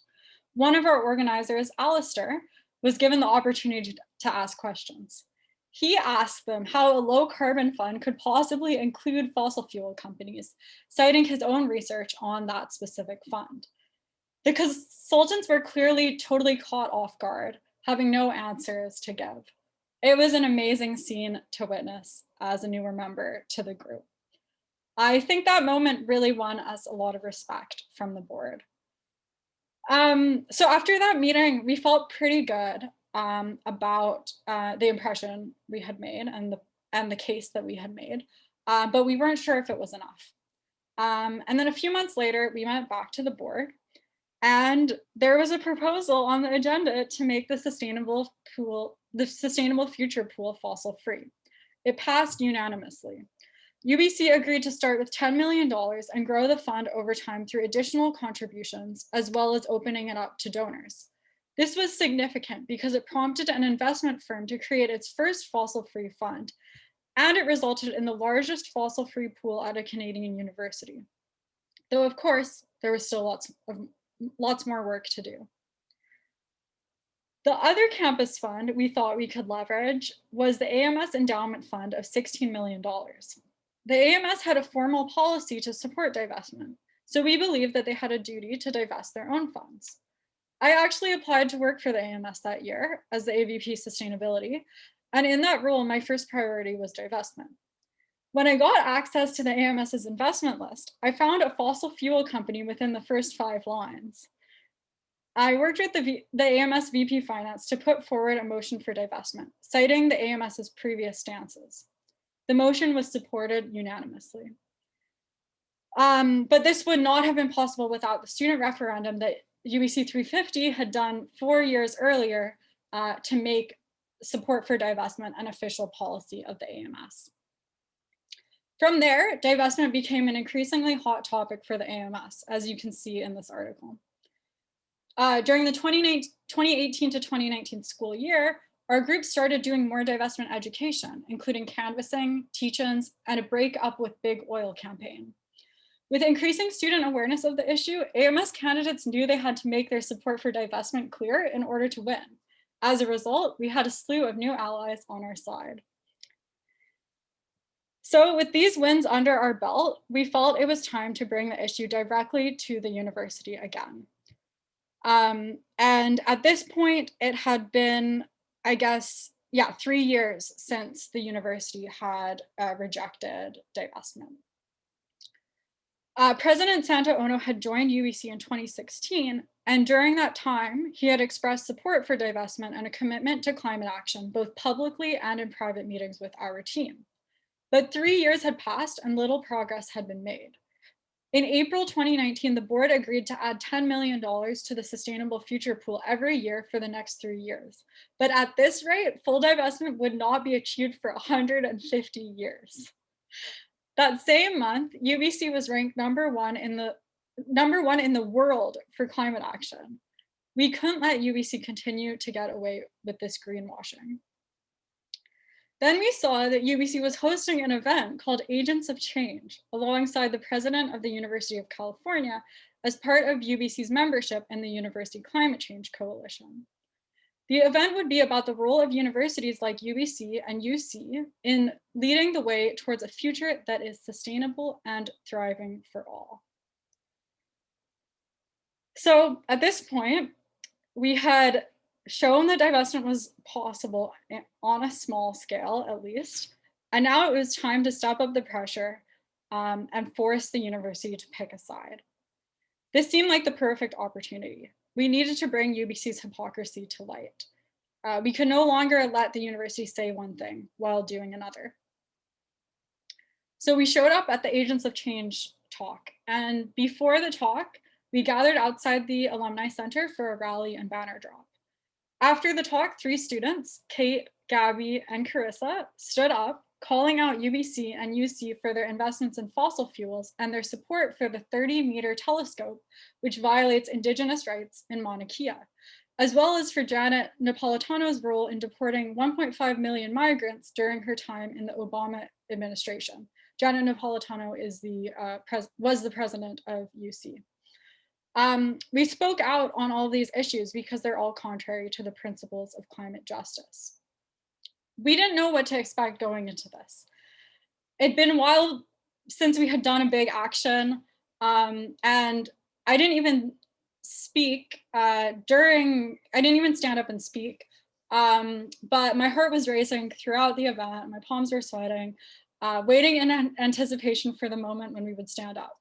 One of our organizers, Alistair, was given the opportunity to ask questions. He asked them how a low carbon fund could possibly include fossil fuel companies, citing his own research on that specific fund. The consultants were clearly totally caught off guard, having no answers to give. It was an amazing scene to witness as a newer member to the group. I think that moment really won us a lot of respect from the board. So after that meeting, we felt pretty good about the impression we had made and the case that we had made, but we weren't sure if it was enough. And then a few months later, we went back to the board, and there was a proposal on the agenda to make the Sustainable Future Pool fossil free. It passed unanimously. UBC agreed to start with $10 million and grow the fund over time through additional contributions, as well as opening it up to donors. This was significant because it prompted an investment firm to create its first fossil-free fund, and it resulted in the largest fossil-free pool at a Canadian university. Though, of course, there was still lots more work to do. The other campus fund we thought we could leverage was the AMS Endowment Fund of $16 million. The AMS had a formal policy to support divestment, so we believed that they had a duty to divest their own funds. I actually applied to work for the AMS that year as the AVP Sustainability, and in that role, my first priority was divestment. When I got access to the AMS's investment list, I found a fossil fuel company within the first 5 lines. I worked with the AMS VP Finance to put forward a motion for divestment, citing the AMS's previous stances. The motion was supported unanimously. But this would not have been possible without the student referendum that UBC 350 had done 4 years earlier to make support for divestment an official policy of the AMS. From there, divestment became an increasingly hot topic for the AMS, as you can see in this article. During the 2018 to 2019 school year, our group started doing more divestment education, including canvassing, teach-ins, and a break up with big oil campaign. With increasing student awareness of the issue, AMS candidates knew they had to make their support for divestment clear in order to win. As a result, we had a slew of new allies on our side. So with these wins under our belt, we felt it was time to bring the issue directly to the university again. And at this point, it had been, I guess, 3 years since the university had rejected divestment. President Santa Ono had joined UBC in 2016, and during that time, he had expressed support for divestment and a commitment to climate action, both publicly and in private meetings with our team. But 3 years had passed and little progress had been made. In April 2019, the board agreed to add $10 million to the Sustainable Future Pool every year for the next 3 years. But at this rate, full divestment would not be achieved for 150 years. That same month, UBC was ranked number one in the world for climate action. We couldn't let UBC continue to get away with this greenwashing. Then we saw that UBC was hosting an event called Agents of Change alongside the president of the University of California as part of UBC's membership in the University Climate Change Coalition. The event would be about the role of universities like UBC and UC in leading the way towards a future that is sustainable and thriving for all. So at this point, we had shown that divestment was possible on a small scale, at least. And now it was time to step up the pressure and force the university to pick a side. This seemed like the perfect opportunity. We needed to bring UBC's hypocrisy to light. We could no longer let the university say one thing while doing another. So we showed up at the Agents of Change talk. And before the talk, we gathered outside the Alumni Center for a rally and banner drop. After the talk, 3 students, Kate, Gabby, and Carissa, stood up, calling out UBC and UC for their investments in fossil fuels and their support for the 30-meter telescope, which violates Indigenous rights in Mauna Kea, as well as for Janet Napolitano's role in deporting 1.5 million migrants during her time in the Obama administration. Janet Napolitano was the president of UC. We spoke out on all these issues because they're all contrary to the principles of climate justice. We didn't know what to expect going into this. It'd been a while since we had done a big action, and I didn't even speak I didn't even stand up and speak, but my heart was racing throughout the event, my palms were sweating, waiting in anticipation for the moment when we would stand up.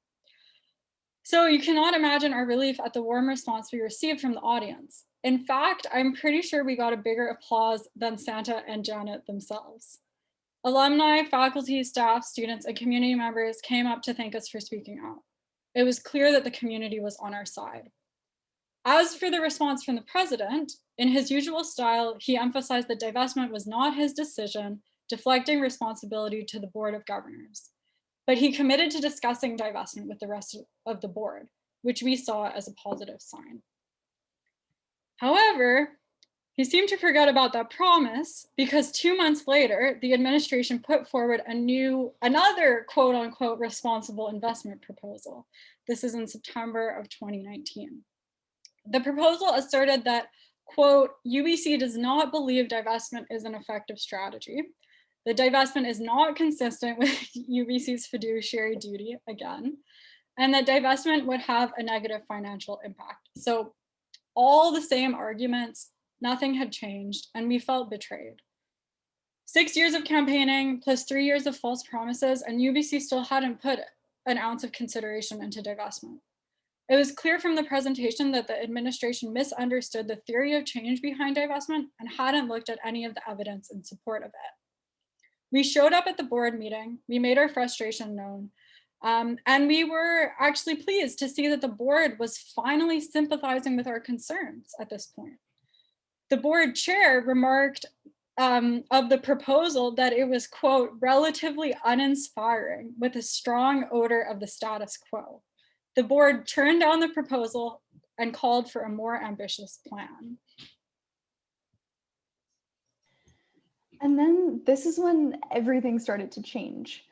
So you cannot imagine our relief at the warm response we received from the audience. In fact, I'm pretty sure we got a bigger applause than Santa and Janet themselves. Alumni, faculty, staff, students, and community members came up to thank us for speaking out. It was clear that the community was on our side. As for the response from the president, in his usual style, he emphasized that divestment was not his decision, deflecting responsibility to the Board of Governors. But he committed to discussing divestment with the rest of the board, which we saw as a positive sign. However, he seemed to forget about that promise because 2 months later, the administration put forward another quote unquote responsible investment proposal. This is in September of 2019. The proposal asserted that, quote, UBC does not believe divestment is an effective strategy. The divestment is not consistent with UBC's fiduciary duty, again, and that divestment would have a negative financial impact. So all the same arguments, nothing had changed, and we felt betrayed. 6 years of campaigning plus 3 years of false promises, and UBC still hadn't put an ounce of consideration into divestment. It was clear from the presentation that the administration misunderstood the theory of change behind divestment and hadn't looked at any of the evidence in support of it. We showed up at the board meeting, we made our frustration known, and we were actually pleased to see that the board was finally sympathizing with our concerns at this point. The board chair remarked of the proposal that it was, quote, relatively uninspiring with a strong odor of the status quo. The board turned down the proposal and called for a more ambitious plan. And then this is when everything started to change.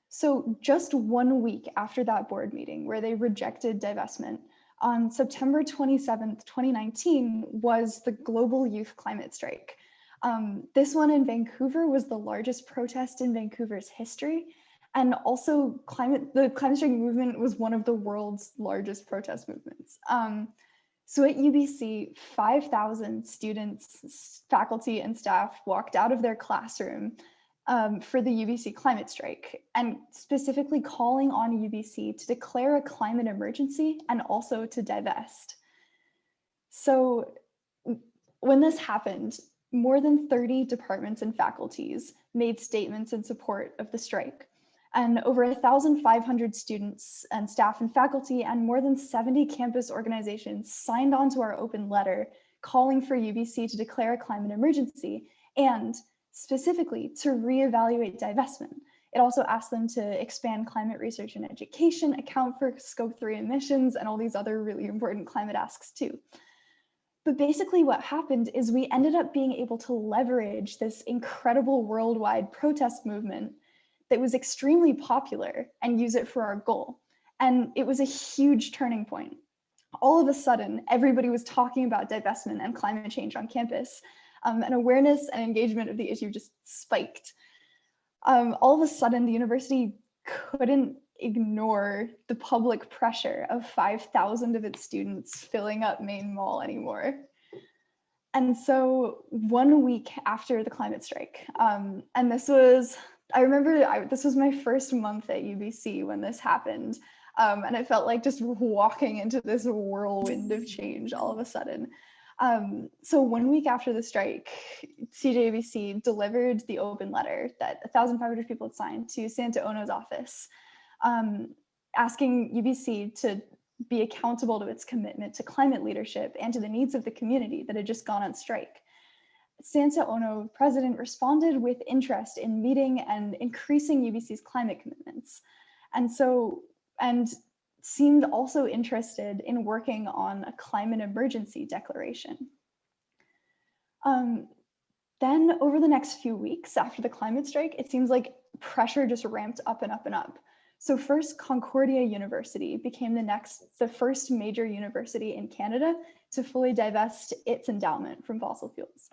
So just 1 week after that board meeting where they rejected divestment, on September 27th, 2019 was the Global Youth Climate Strike. This one in Vancouver was the largest protest in Vancouver's history. And also the climate strike movement was one of the world's largest protest movements. So at UBC, 5,000 students, faculty, and staff walked out of their classroom for the UBC climate strike, and specifically calling on UBC to declare a climate emergency and also to divest. So when this happened, more than 30 departments and faculties made statements in support of the strike. And over 1,500 students and staff and faculty and more than 70 campus organizations signed on to our open letter calling for UBC to declare a climate emergency and specifically to reevaluate divestment. It also asked them to expand climate research and education, account for Scope 3 emissions, and all these other really important climate asks too. But basically what happened is we ended up being able to leverage this incredible worldwide protest movement that was extremely popular and use it for our goal. And it was a huge turning point. All of a sudden, everybody was talking about divestment and climate change on campus, and awareness and engagement of the issue just spiked. All of a sudden, the university couldn't ignore the public pressure of 5,000 of its students filling up Main Mall anymore. And so 1 week after the climate strike, and this was, I remember this was my first month at UBC when this happened. And it felt like just walking into this whirlwind of change all of a sudden. So 1 week after the strike, CJUBC delivered the open letter that 1,500 people had signed to Santa Ono's office, asking UBC to be accountable to its commitment to climate leadership and to the needs of the community that had just gone on strike. Santa Ono president responded with interest in meeting and increasing UBC's climate commitments. And seemed also interested in working on a climate emergency declaration. Then over the next few weeks after the climate strike, it seems like pressure just ramped up and up and up. So first, Concordia University became the first major university in Canada to fully divest its endowment from fossil fuels.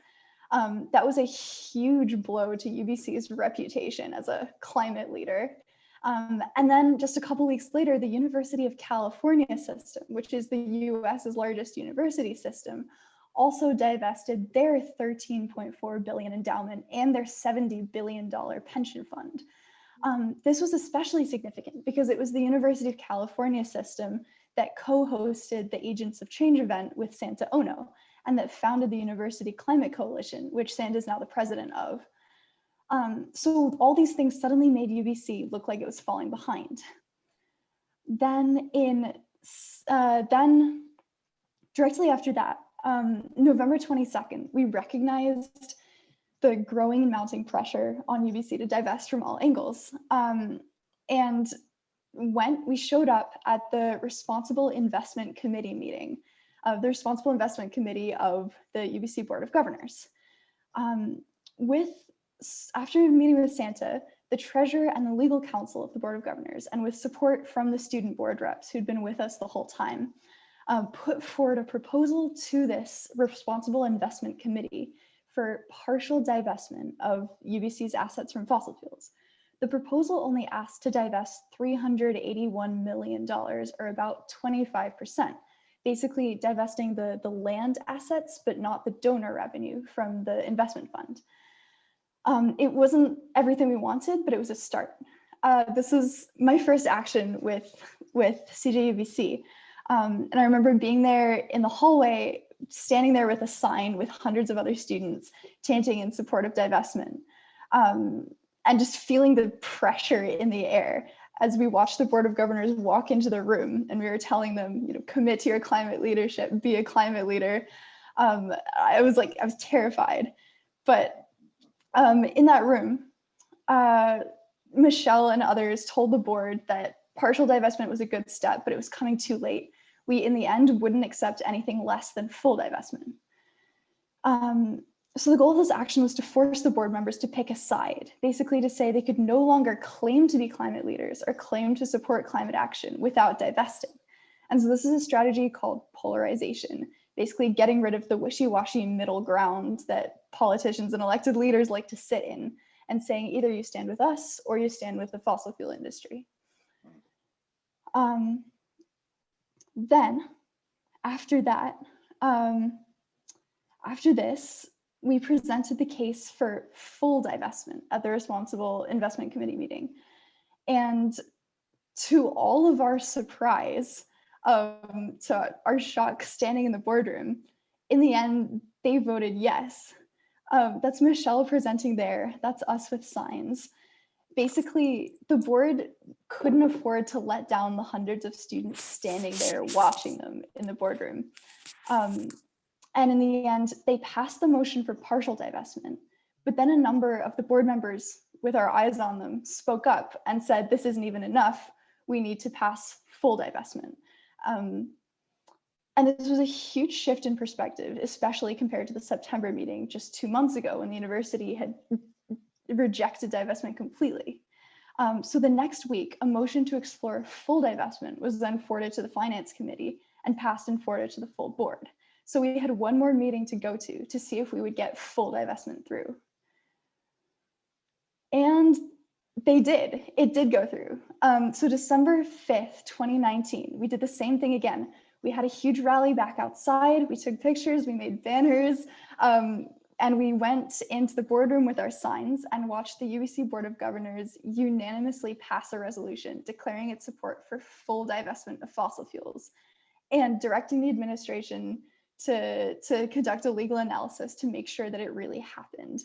That was a huge blow to UBC's reputation as a climate leader. And then just a couple weeks later, the University of California system, which is the US's largest university system, also divested their $13.4 billion endowment and their $70 billion pension fund. This was especially significant because it was the University of California system that co-hosted the Agents of Change event with Santa Ono, and that founded the University Climate Coalition, which Santa is now the president of. So all these things suddenly made UBC look like it was falling behind. Then directly after that, November 22nd, we recognized the growing and mounting pressure on UBC to divest from all angles. And we showed up at the Responsible Investment Committee meeting, the Responsible Investment Committee of the UBC Board of Governors. After meeting with Santa, the treasurer and the legal counsel of the Board of Governors, and with support from the student board reps who'd been with us the whole time, put forward a proposal to this Responsible Investment Committee for partial divestment of UBC's assets from fossil fuels. The proposal only asked to divest $381 million, or about 25%, basically divesting the land assets, but not the donor revenue from the investment fund. It wasn't everything we wanted, but it was a start. This was my first action with CJUBC. And I remember being there in the hallway, standing there with a sign with hundreds of other students chanting in support of divestment, and just feeling the pressure in the air as we watched the Board of Governors walk into the room and we were telling them, commit to your climate leadership, be a climate leader. I was terrified. But in that room, Michelle and others told the board that partial divestment was a good step, but it was coming too late. We, in the end, wouldn't accept anything less than full divestment. So the goal of this action was to force the board members to pick a side, basically to say they could no longer claim to be climate leaders or claim to support climate action without divesting. And so this is a strategy called polarization, basically getting rid of the wishy-washy middle ground that politicians and elected leaders like to sit in, and saying either you stand with us or you stand with the fossil fuel industry. Then, After that, after this, we presented the case for full divestment at the responsible investment committee meeting. And to all of our surprise, to our shock, standing in the boardroom, in the end, they voted yes. That's Michelle presenting there. That's us with signs. Basically, the board couldn't afford to let down the hundreds of students standing there watching them in the boardroom. And in the end, they passed the motion for partial divestment. But then a number of the board members, with our eyes on them, spoke up and said, this isn't even enough. We need to pass full divestment. And this was a huge shift in perspective, especially compared to the September meeting just 2 months ago when the university had rejected divestment completely. So the next week, a motion to explore full divestment was then forwarded to the finance committee and passed and forwarded to the full board. So we had one more meeting to go to see if we would get full divestment through. And they did. It did go through. So December 5th, 2019, we did the same thing again. We had a huge rally back outside. We took pictures, we made banners, and we went into the boardroom with our signs and watched the UBC Board of Governors unanimously pass a resolution declaring its support for full divestment of fossil fuels and directing the administration to conduct a legal analysis to make sure that it really happened.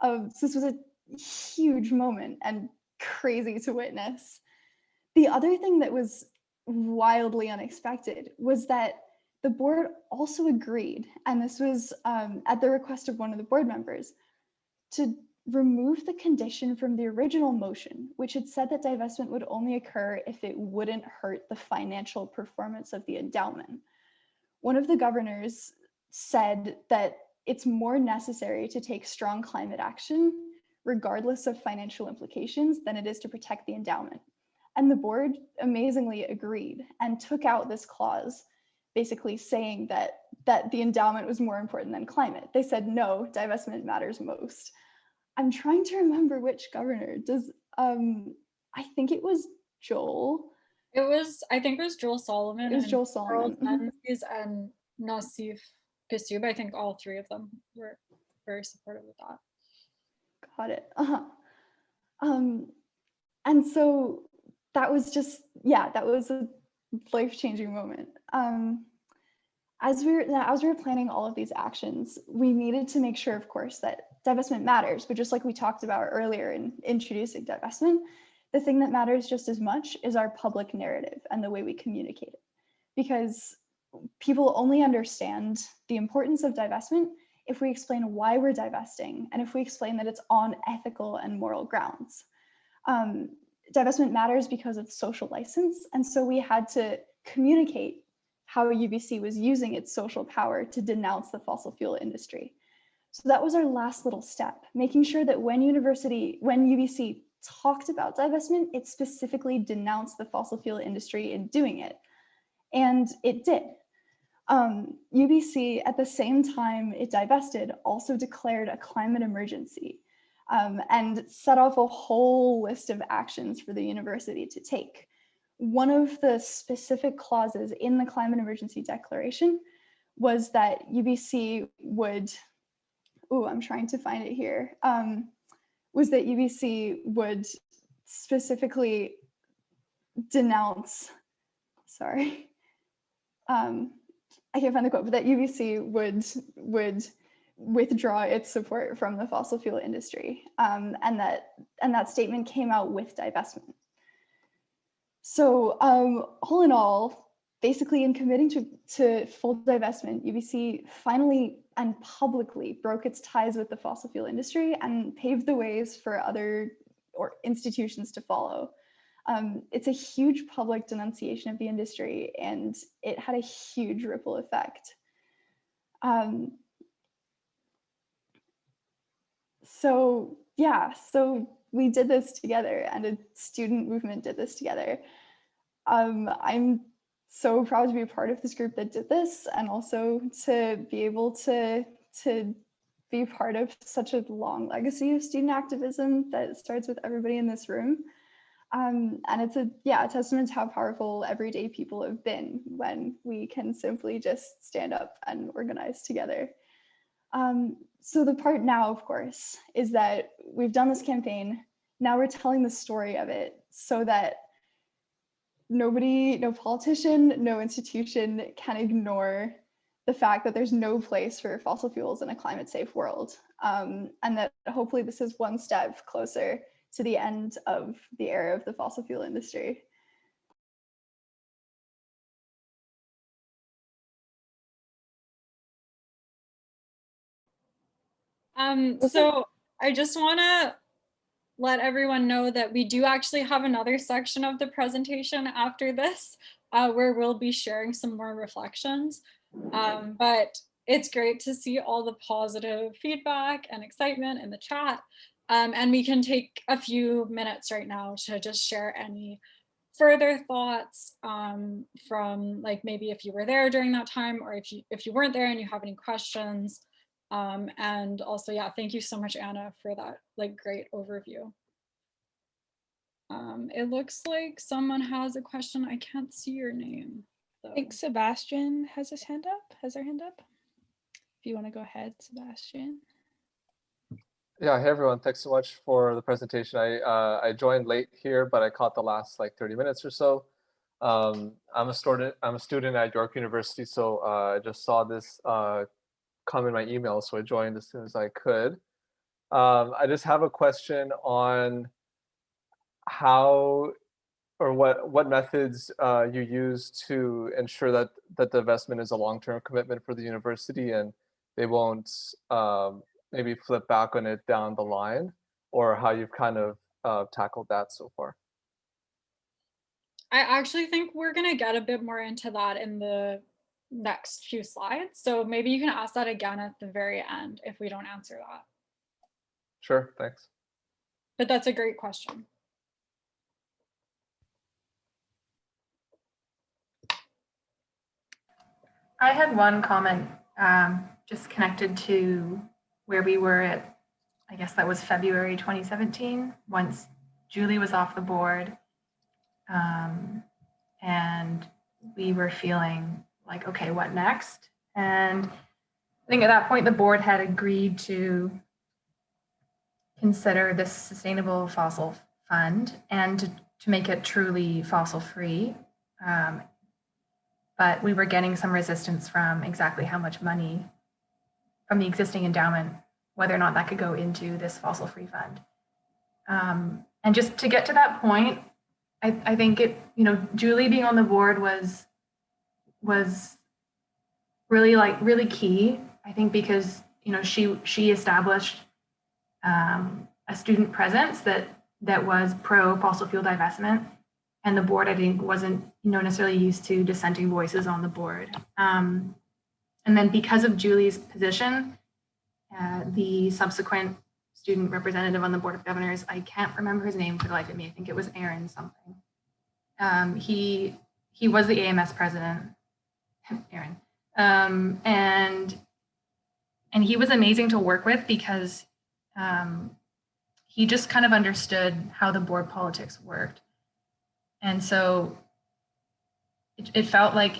So this was a huge moment and crazy to witness. The other thing that was wildly unexpected was that the board also agreed, and this was at the request of one of the board members, to remove the condition from the original motion, which had said that divestment would only occur if it wouldn't hurt the financial performance of the endowment. One of the governors said that it's more necessary to take strong climate action, regardless of financial implications, than it is to protect the endowment. And the board amazingly agreed and took out this clause, basically saying that the endowment was more important than climate. They said, no, divestment matters most. I'm trying to remember which governor. I think it was Joel. I think it was Joel Solomon. It was Joel Solomon. And Nassif Pissoub. I think all three of them were very supportive of that. Got it. And so that was just, yeah, that was a life-changing moment. As we were planning all of these actions, we needed to make sure, of course, that divestment matters, but just like we talked about earlier in introducing divestment, the thing that matters just as much is our public narrative and the way we communicate it. Because people only understand the importance of divestment if we explain why we're divesting and if we explain that it's on ethical and moral grounds. Divestment matters because of social license, and so we had to communicate how UBC was using its social power to denounce the fossil fuel industry. So that was our last little step, making sure that when UBC talked about divestment, it specifically denounced the fossil fuel industry in doing it. And it did. UBC, at the same time it divested, also declared a climate emergency and set off a whole list of actions for the university to take. One of the specific clauses in the climate emergency declaration was that UBC would, I'm trying to find it here, was that UBC would specifically denounce, sorry, I can't find the quote, but that UBC would withdraw its support from the fossil fuel industry, and that statement came out with divestment. So all in all, basically in committing to full divestment, UBC finally and publicly broke its ties with the fossil fuel industry and paved the ways for other institutions to follow. It's a huge public denunciation of the industry, and it had a huge ripple effect. So we did this together, and a student movement did this together. I'm so proud to be a part of this group that did this, and also to be able to be part of such a long legacy of student activism that starts with everybody in this room. And it's a testament to how powerful everyday people have been when we can simply just stand up and organize together. So the part now, of course, is that we've done this campaign. Now we're telling the story of it so that nobody, no politician, no institution can ignore the fact that there's no place for fossil fuels in a climate safe world. And that hopefully this is one step closer to the end of the era of the fossil fuel industry. So I just want to let everyone know that we do actually have another section of the presentation after this, where we'll be sharing some more reflections. But it's great to see all the positive feedback and excitement in the chat. And we can take a few minutes right now to just share any further thoughts from, like, maybe if you were there during that time, or if you weren't there and you have any questions. And also, yeah, thank you so much, Anna, for that great overview. It looks like someone has a question. I can't see your name, though. I think Sebastian has his hand up, has their hand up. If you want to go ahead, Sebastian. Yeah, hey everyone, thanks so much for the presentation. I joined late here, but I caught the last 30 minutes or so. I'm a student at York University, so I just saw this come in my email, so I joined as soon as I could. I just have a question on how or what methods you use to ensure that the investment is a long-term commitment for the university and they won't maybe flip back on it down the line, or how you've kind of tackled that so far. I actually think we're going to get a bit more into that in the next few slides. So maybe you can ask that again at the very end if we don't answer that. Sure, thanks. But that's a great question. I had one comment just connected to where we were at, I guess that was February 2017, once Julie was off the board. And we were feeling like, okay, what next? And I think at that point, the board had agreed to consider this sustainable fossil fund and to make it truly fossil free. But we were getting some resistance from exactly how much money from the existing endowment, whether or not that could go into this fossil free fund. And just to get to that point, I think Julie being on the board was really key. I think because she established a student presence that was pro fossil fuel divestment, and the board I think wasn't necessarily used to dissenting voices on the board. And then because of Julie's position, the subsequent student representative on the Board of Governors, I can't remember his name for the life of me. I think it was Aaron something. He was the AMS president, Aaron, and he was amazing to work with because he just kind of understood how the board politics worked, and so it felt like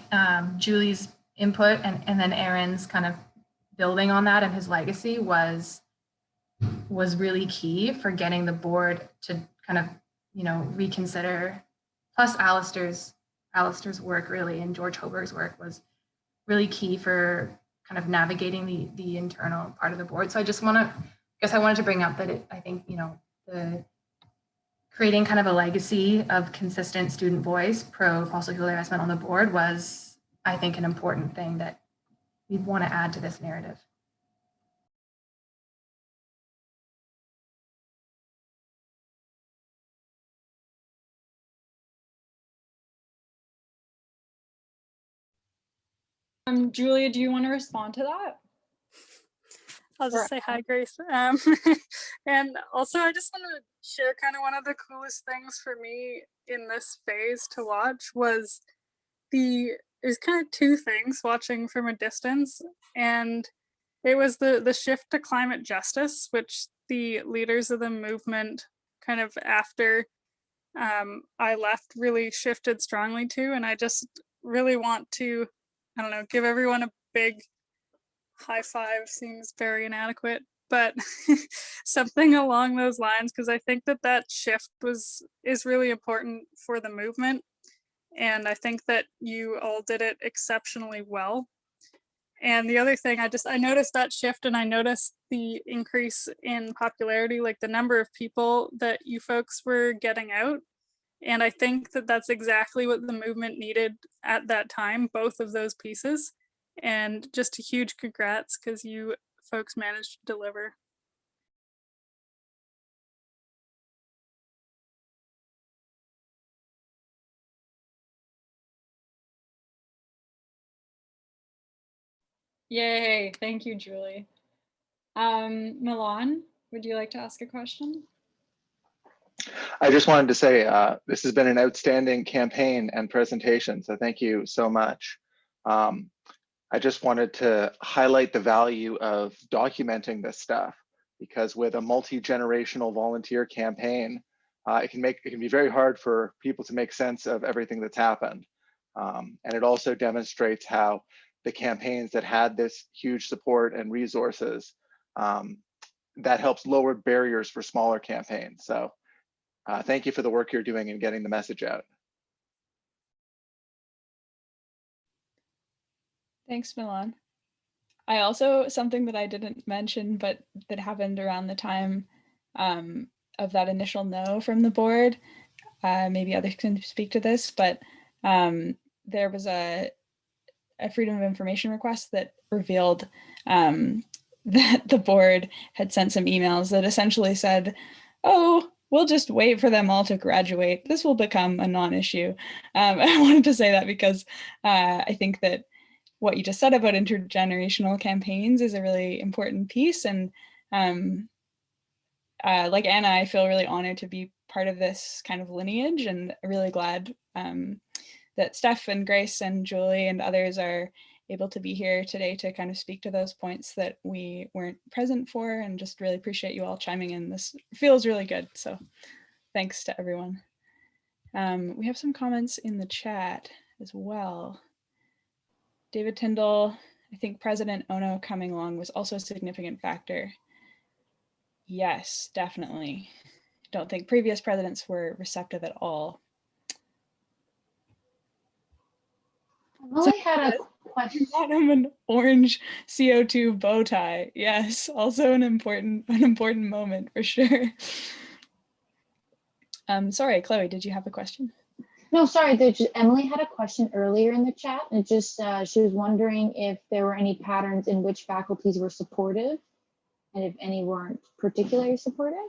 Julie's input and then Aaron's kind of building on that and his legacy was really key for getting the board to kind of reconsider. Plus Alistair's work really, and George Hoberg's work was really key for kind of navigating the internal part of the board. So I wanted to bring up that I think the creating kind of a legacy of consistent student voice pro fossil fuel divestment on the board was, I think, an important thing that we want to add to this narrative. Julia, do you want to respond to that? I'll just say hi, Grace. And also, I just want to share kind of one of the coolest things for me in this phase to watch was there's kind of two things watching from a distance, and it was the shift to climate justice, which the leaders of the movement kind of after I left really shifted strongly to, and I just really want to, I don't know, give everyone a big high five. Seems very inadequate, but something along those lines, because I think that that shift is really important for the movement, and I think that you all did it exceptionally well. And the other thing, I noticed that shift, and I noticed the increase in popularity, like the number of people that you folks were getting out. And I think that that's exactly what the movement needed at that time, both of those pieces. And just a huge congrats, because you folks managed to deliver. Yay, thank you, Julie. Milan, would you like to ask a question? I just wanted to say this has been an outstanding campaign and presentation, so thank you so much. I just wanted to highlight the value of documenting this stuff, because with a multi-generational volunteer campaign, it can be very hard for people to make sense of everything that's happened. And it also demonstrates how the campaigns that had this huge support and resources, that helps lower barriers for smaller campaigns. So thank you for the work you're doing in getting the message out. Thanks, Milan. I also, something that I didn't mention, but that happened around the time of that initial no from the board, maybe others can speak to this, but there was a Freedom of Information request that revealed that the board had sent some emails that essentially said, oh, we'll just wait for them all to graduate. This will become a non-issue. I wanted to say that because I think that what you just said about intergenerational campaigns is a really important piece. And like Anna, I feel really honored to be part of this kind of lineage, and really glad that Steph and Grace and Julie and others are able to be here today to kind of speak to those points that we weren't present for, and just really appreciate you all chiming in. This feels really good. So thanks to everyone. We have some comments in the chat as well. David Tyndall, I think President Ono coming along was also a significant factor. Yes, definitely. Don't think previous presidents were receptive at all. Well, I had a question. An orange CO2 bow tie. Yes, also an important moment for sure. Sorry, Chloe, did you have a question? No, sorry. Emily had a question earlier in the chat, and just she was wondering if there were any patterns in which faculties were supportive, and if any weren't particularly supportive.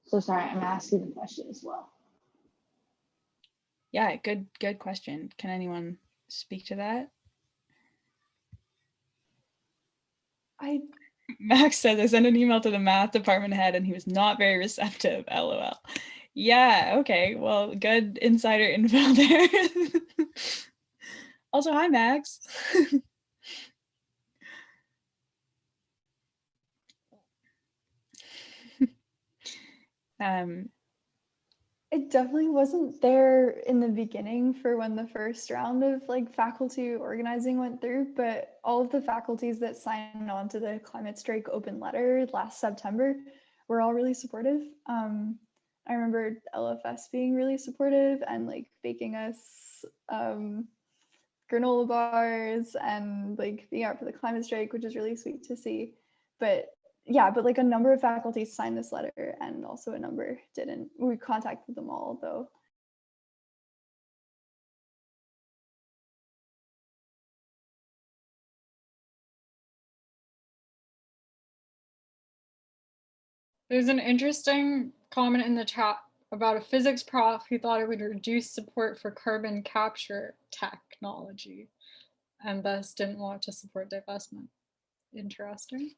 So sorry, I'm asking the question as well. Yeah, good question. Can anyone speak to that? Max says, I sent an email to the math department head and he was not very receptive, LOL. Yeah, okay, well, good insider info there. Also, hi, Max. It definitely wasn't there in the beginning for when the first round of like faculty organizing went through, but all of the faculties that signed on to the climate strike open letter last September were all really supportive. I remember LFS being really supportive and like baking us granola bars and like being out for the climate strike, which is really sweet to see. But yeah, but like a number of faculties signed this letter and also a number didn't. We contacted them all though. There's an interesting comment in the chat about a physics prof who thought it would reduce support for carbon capture technology and thus didn't want to support divestment. Interesting.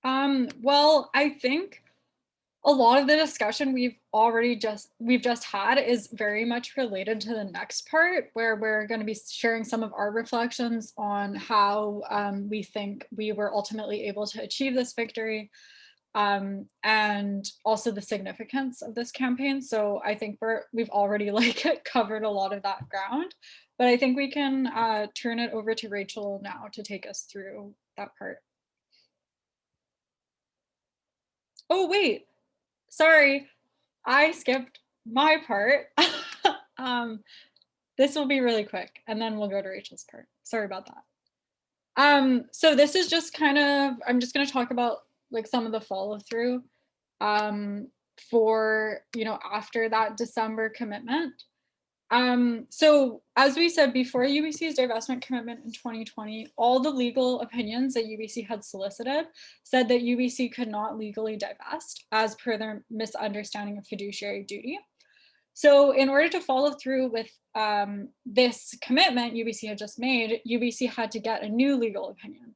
Well, I think a lot of the discussion we've just had is very much related to the next part, where we're going to be sharing some of our reflections on how we think we were ultimately able to achieve this victory, and also the significance of this campaign. So I think we've already like covered a lot of that ground, but I think we can turn it over to Rachel now to take us through that part. Oh, wait. Sorry, I skipped my part. This will be really quick, and then we'll go to Rachel's part. Sorry about that. So this is just kind of, I'm just going to talk about like some of the follow through for, after that December commitment. So as we said before, UBC's divestment commitment in 2020, all the legal opinions that UBC had solicited said that UBC could not legally divest as per their misunderstanding of fiduciary duty. So in order to follow through with this commitment UBC had just made, UBC had to get a new legal opinion.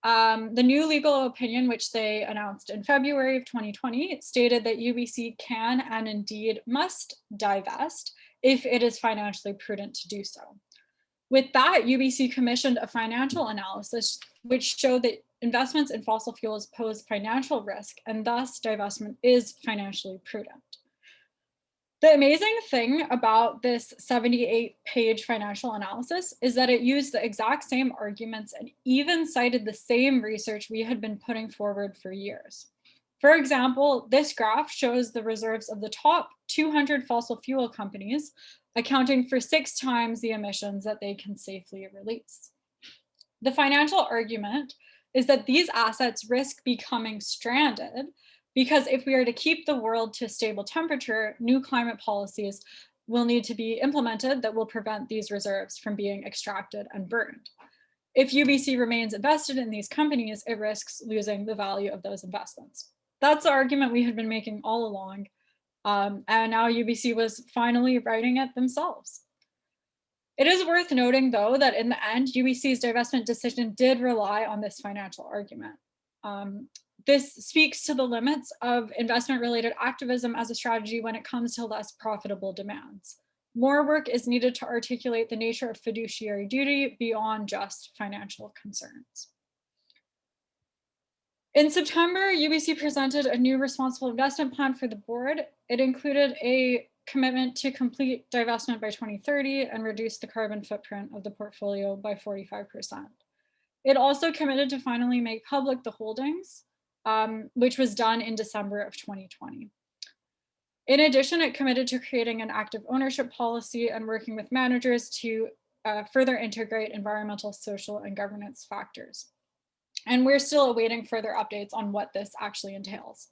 The new legal opinion, which they announced in February of 2020, stated that UBC can and indeed must divest if it is financially prudent to do so. With that, UBC commissioned a financial analysis which showed that investments in fossil fuels pose financial risk, and thus divestment is financially prudent. The amazing thing about this 78-page financial analysis is that it used the exact same arguments and even cited the same research we had been putting forward for years. For example, this graph shows the reserves of the top 200 fossil fuel companies, accounting for 6 times the emissions that they can safely release. The financial argument is that these assets risk becoming stranded because if we are to keep the world to a stable temperature, new climate policies will need to be implemented that will prevent these reserves from being extracted and burned. If UBC remains invested in these companies, it risks losing the value of those investments. That's the argument we had been making all along. And now UBC was finally writing it themselves. It is worth noting, though, that in the end, UBC's divestment decision did rely on this financial argument. This speaks to the limits of investment-related activism as a strategy when it comes to less profitable demands. More work is needed to articulate the nature of fiduciary duty beyond just financial concerns. In September, UBC presented a new responsible investment plan for the board. It included a commitment to complete divestment by 2030 and reduce the carbon footprint of the portfolio by 45%. It also committed to finally make public the holdings, which was done in December of 2020. In addition, it committed to creating an active ownership policy and working with managers to further integrate environmental, social, and governance factors. And we're still awaiting further updates on what this actually entails.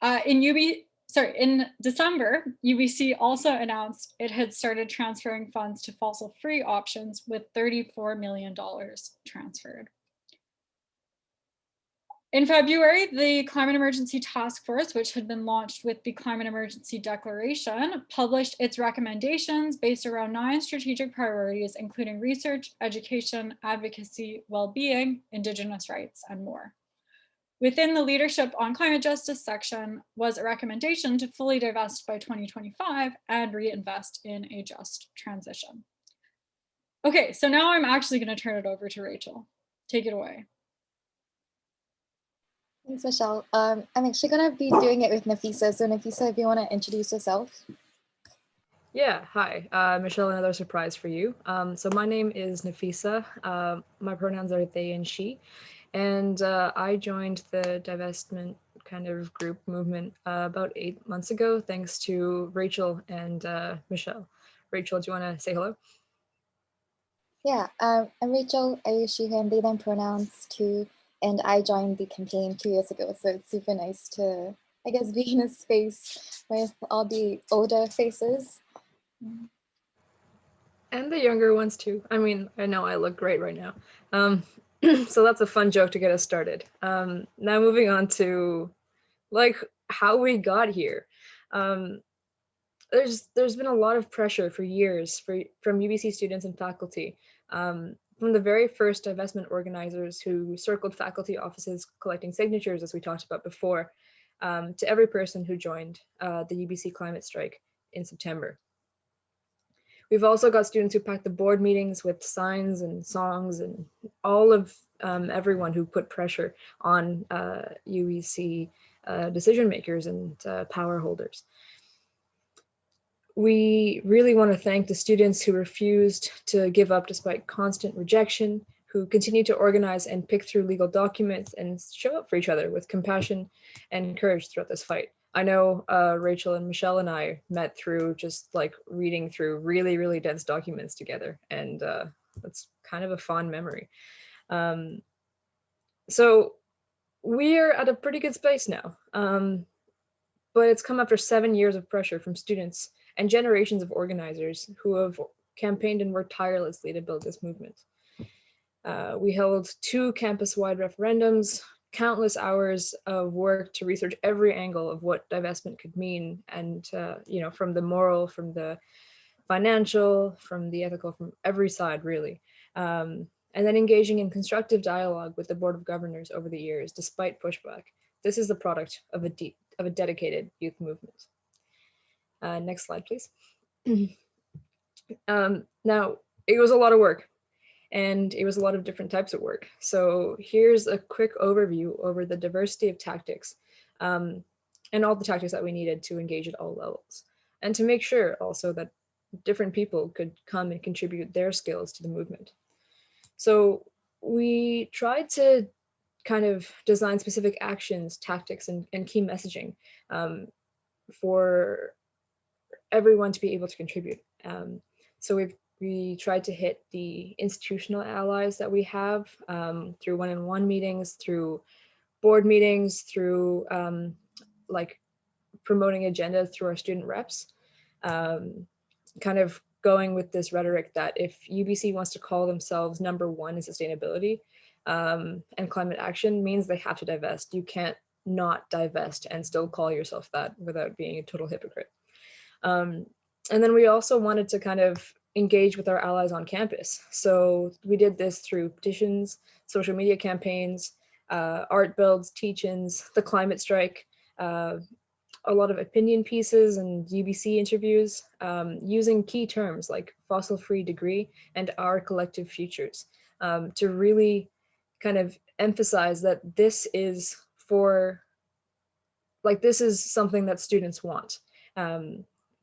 In December, UBC also announced it had started transferring funds to fossil-free options with $34 million transferred. In February, the Climate Emergency Task Force, which had been launched with the Climate Emergency Declaration, published its recommendations based around 9 strategic priorities, including research, education, advocacy, well-being, Indigenous rights, and more. Within the Leadership on Climate Justice section was a recommendation to fully divest by 2025 and reinvest in a just transition. Okay, so now I'm actually going to turn it over to Rachel. Take it away. Thanks, Michelle. I'm actually going to be doing it with Nafisa. So Nafisa, if you want to introduce yourself. Yeah, hi, Michelle, another surprise for you. So my name is Nafisa. My pronouns are they and she. And I joined the divestment kind of group movement about 8 months ago, thanks to Rachel and Michelle. Rachel, do you want to say hello? Yeah, I'm Rachel. I use she, him, they, them pronouns too. And I joined the campaign 2 years ago. So it's super nice to, I guess, be in a space with all the older faces. And the younger ones too. I mean, I know I look great right now. So that's a fun joke to get us started. Now moving on to like how we got here. There's been a lot of pressure for years from UBC students and faculty from the very first divestment organizers who circled faculty offices collecting signatures, as we talked about before, to every person who joined the UBC climate strike in September. We've also got students who packed the board meetings with signs and songs, and all of everyone who put pressure on UBC decision makers and power holders. We really want to thank the students who refused to give up despite constant rejection, who continue to organize and pick through legal documents and show up for each other with compassion and courage throughout this fight. I know Rachel and Michelle and I met through just like reading through really, really dense documents together, and that's kind of a fond memory. So we're at a pretty good space now, but it's come after 7 years of pressure from students and generations of organizers who have campaigned and worked tirelessly to build this movement. We held 2 campus-wide referendums, countless hours of work to research every angle of what divestment could mean, and you know, from the moral, from the financial, from the ethical, from every side, really. And then engaging in constructive dialogue with the Board of Governors over the years, despite pushback. This is the product of a dedicated youth movement. Next slide, please. Now, it was a lot of work, and it was a lot of different types of work. So here's a quick overview over the diversity of tactics and all the tactics that we needed to engage at all levels, and to make sure also that different people could come and contribute their skills to the movement. So we tried to kind of design specific actions, tactics, and key messaging for everyone to be able to contribute. So we tried to hit the institutional allies that we have through one-on-one meetings, through board meetings, through like promoting agendas through our student reps, kind of going with this rhetoric that if UBC wants to call themselves #1 in sustainability and climate action, means they have to divest. You can't not divest and still call yourself that without being a total hypocrite. And then we also wanted to kind of engage with our allies on campus. So we did this through petitions, social media campaigns, art builds, teach-ins, the climate strike, a lot of opinion pieces and UBC interviews, using key terms like fossil-free degree and our collective futures to really kind of emphasize that this is this is something that students want.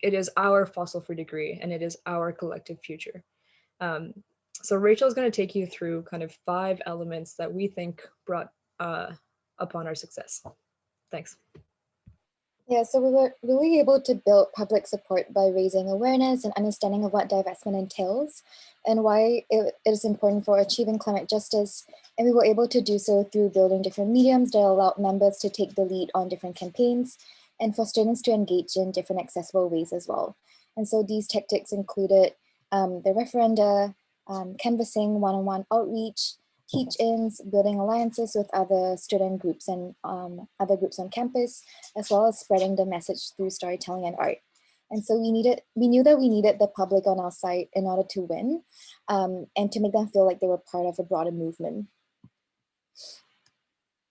It is our fossil-free degree, and it is our collective future. So Rachel is going to take you through kind of 5 elements that we think brought upon our success. Thanks. Yeah, so we were really able to build public support by raising awareness and understanding of what divestment entails and why it is important for achieving climate justice. And we were able to do so through building different mediums that allowed members to take the lead on different campaigns and for students to engage in different accessible ways as well. And so these tactics included the referenda, canvassing, one-on-one outreach, teach-ins, building alliances with other student groups and other groups on campus, as well as spreading the message through storytelling and art. And so we knew that we needed the public on our side in order to win and to make them feel like they were part of a broader movement.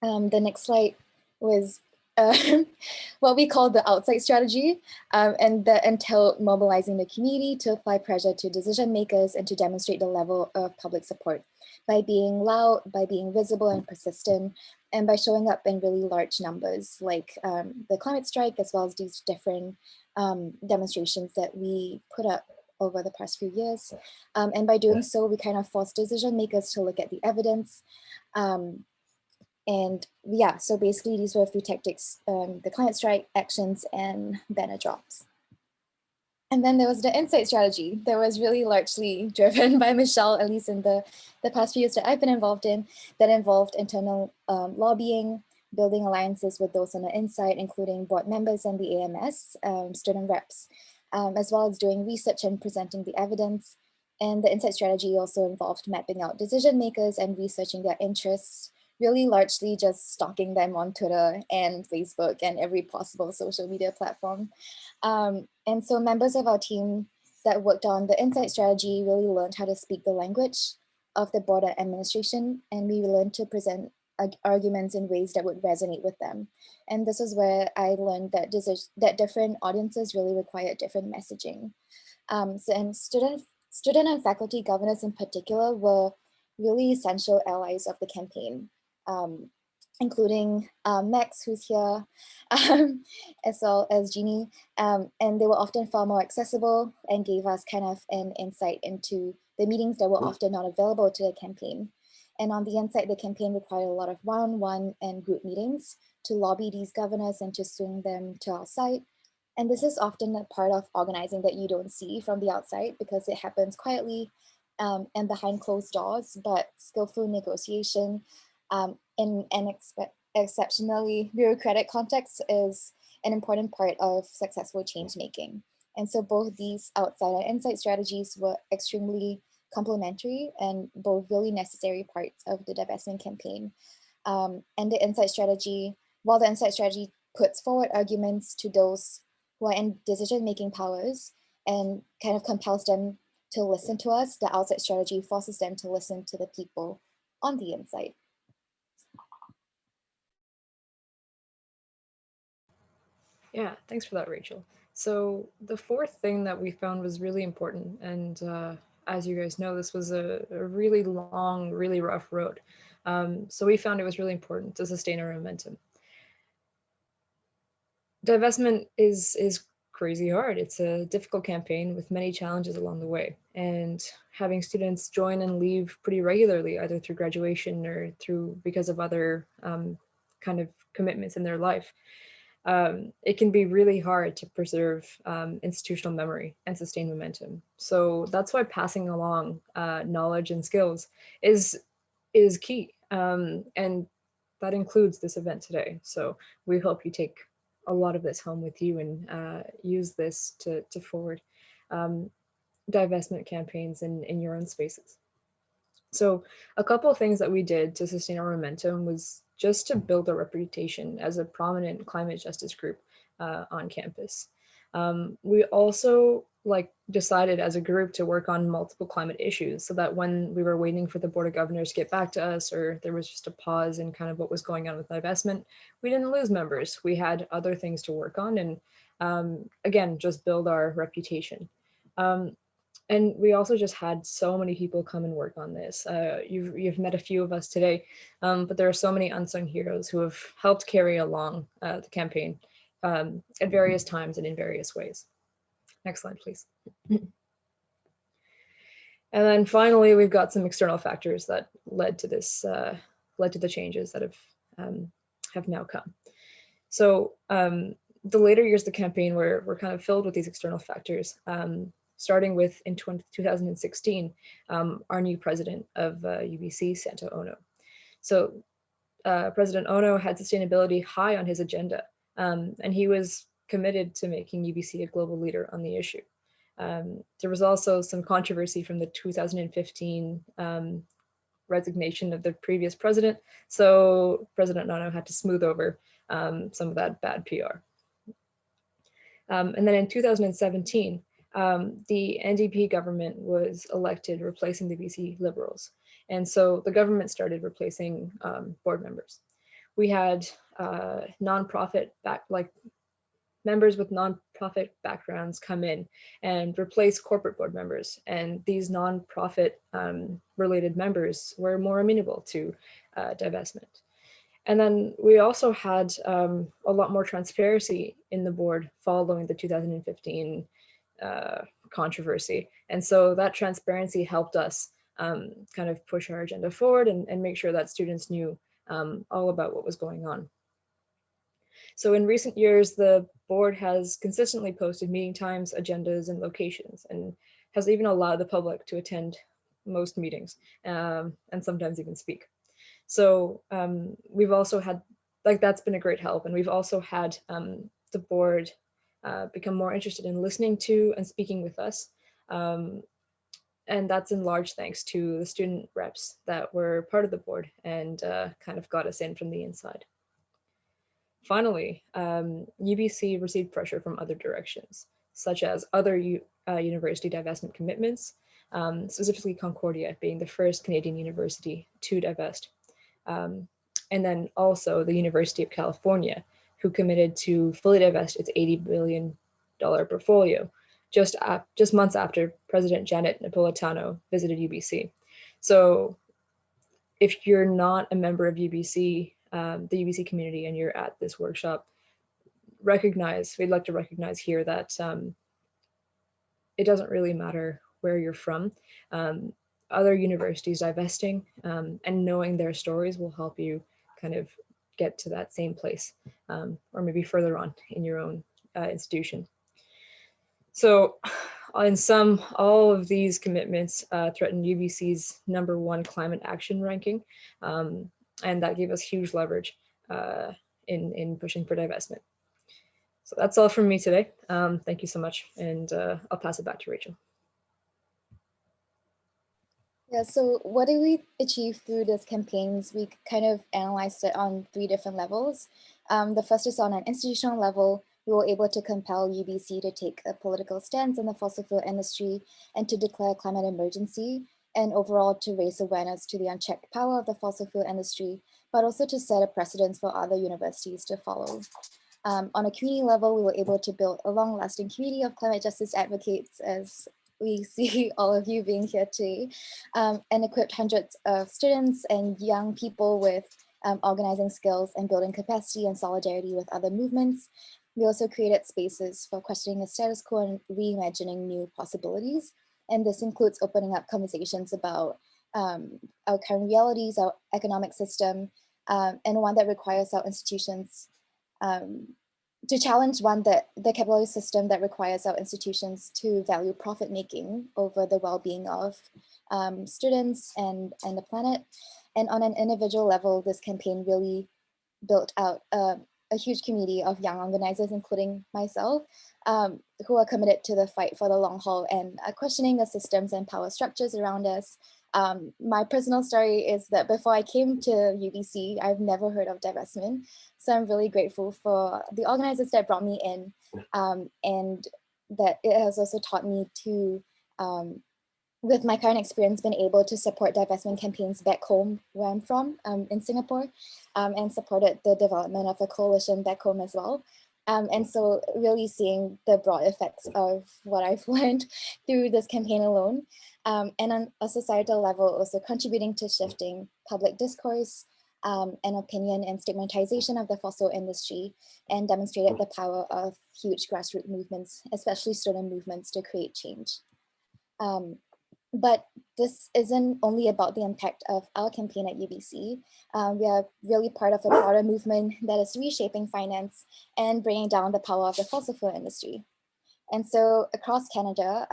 The next slide was what we call the outside strategy, and that entailed mobilizing the community to apply pressure to decision makers and to demonstrate the level of public support by being loud, by being visible and persistent, and by showing up in really large numbers like the climate strike, as well as these different demonstrations that we put up over the past few years. And by doing so, we kind of forced decision makers to look at the evidence. And yeah, so basically these were a few tactics, the climate strike, actions, and banner drops. And then there was the insight strategy that was really largely driven by Michelle, at least in the past few years that I've been involved in, that involved internal lobbying, building alliances with those on the inside, including board members and the AMS, student reps, as well as doing research and presenting the evidence. And the insight strategy also involved mapping out decision makers and researching their interests, really largely just stalking them on Twitter and Facebook and every possible social media platform. And so members of our team that worked on the insight strategy really learned how to speak the language of the board administration, and we learned to present arguments in ways that would resonate with them. And this is where I learned that that different audiences really require different messaging. And student and faculty governors in particular were really essential allies of the campaign, including Max, who's here, as well as Jeannie. And they were often far more accessible and gave us kind of an insight into the meetings that were often not available to the campaign. And on the inside, the campaign required a lot of one-on-one and group meetings to lobby these governors and to swing them to our side. And this is often a part of organizing that you don't see from the outside because it happens quietly and behind closed doors, but skillful negotiation in an exceptionally bureaucratic context is an important part of successful change making. And so both these outside and inside strategies were extremely complementary and both really necessary parts of the divestment campaign. And the inside strategy, while the inside strategy puts forward arguments to those who are in decision-making powers and kind of compels them to listen to us, the outside strategy forces them to listen to the people on the inside. Yeah, thanks for that, Rachel. So the fourth thing that we found was really important, and as you guys know, this was a really long, really rough road. So we found it was really important to sustain our momentum. Divestment is crazy hard. It's a difficult campaign with many challenges along the way, and having students join and leave pretty regularly, either through graduation or through because of other kind of commitments in their life. It can be really hard to preserve institutional memory and sustain momentum. So that's why passing along knowledge and skills is key. And that includes this event today. So we hope you take a lot of this home with you and use this to forward divestment campaigns in your own spaces. So a couple of things that we did to sustain our momentum was just to build a reputation as a prominent climate justice group on campus. We also decided as a group to work on multiple climate issues so that when we were waiting for the Board of Governors to get back to us, or there was just a pause in kind of what was going on with divestment, we didn't lose members. We had other things to work on and again, just build our reputation. And we also just had so many people come and work on this. You've met a few of us today, but there are so many unsung heroes who have helped carry along the campaign at various times and in various ways. Next slide, please. And then finally, we've got some external factors that led to this, led to the changes that have now come. So the later years of the campaign were kind of filled with these external factors. Starting with in 2016, our new president of UBC, Santo Ono. So President Ono had sustainability high on his agenda, and he was committed to making UBC a global leader on the issue. There was also some controversy from the 2015 resignation of the previous president, so President Ono had to smooth over some of that bad PR. And then in 2017, the NDP government was elected, replacing the BC Liberals. And so the government started replacing board members. We had nonprofit members with nonprofit backgrounds come in and replace corporate board members. And these nonprofit related members were more amenable to divestment. And then we also had a lot more transparency in the board following the 2015 controversy. And so that transparency helped us kind of push our agenda forward and make sure that students knew all about what was going on. So in recent years, the board has consistently posted meeting times, agendas, and locations, and has even allowed the public to attend most meetings and sometimes even speak. So we've also had, that's been a great help. And we've also had the board become more interested in listening to and speaking with us. And that's in large thanks to the student reps that were part of the board and kind of got us in from the inside. Finally, UBC received pressure from other directions, such as other university divestment commitments, specifically Concordia being the first Canadian university to divest. And then also the University of California, who committed to fully divest its $80 billion portfolio just months after President Janet Napolitano visited UBC. So if you're not a member of UBC, the UBC community, and you're at this workshop, we'd like to recognize here that it doesn't really matter where you're from. Other universities divesting and knowing their stories will help you kind of get to that same place, or maybe further on in your own institution. So in sum, all of these commitments threaten UBC's #1 climate action ranking, and that gave us huge leverage in pushing for divestment. So that's all from me today. Thank you so much, and I'll pass it back to Rachel. Yeah, so what did we achieve through these campaigns? We kind of analyzed it on 3 different levels. The first is on an institutional level. We were able to compel UBC to take a political stance in the fossil fuel industry and to declare a climate emergency, and overall to raise awareness to the unchecked power of the fossil fuel industry, but also to set a precedence for other universities to follow. On a community level, we were able to build a long-lasting community of climate justice advocates, as we see all of you being here today, and equipped hundreds of students and young people with organizing skills and building capacity and solidarity with other movements. We also created spaces for questioning the status quo and reimagining new possibilities. And this includes opening up conversations about our current realities, our economic system, and one that requires our institutions to challenge the capitalist system that requires our institutions to value profit making over the well-being of students and the planet. And on an individual level, this campaign really built out a huge community of young organizers, including myself, who are committed to the fight for the long haul and are questioning the systems and power structures around us. My personal story is that before I came to UBC, I've never heard of divestment. So I'm really grateful for the organizers that brought me in, and that it has also taught me to, with my current experience, been able to support divestment campaigns back home where I'm from, in Singapore, and supported the development of a coalition back home as well. And so really seeing the broad effects of what I've learned through this campaign alone, and on a societal level, also contributing to shifting public discourse and opinion and stigmatization of the fossil industry, and demonstrated the power of huge grassroots movements, especially student movements, to create change. But this isn't only about the impact of our campaign at UBC. We are really part of a broader movement that is reshaping finance and bringing down the power of the fossil fuel industry. And so across Canada,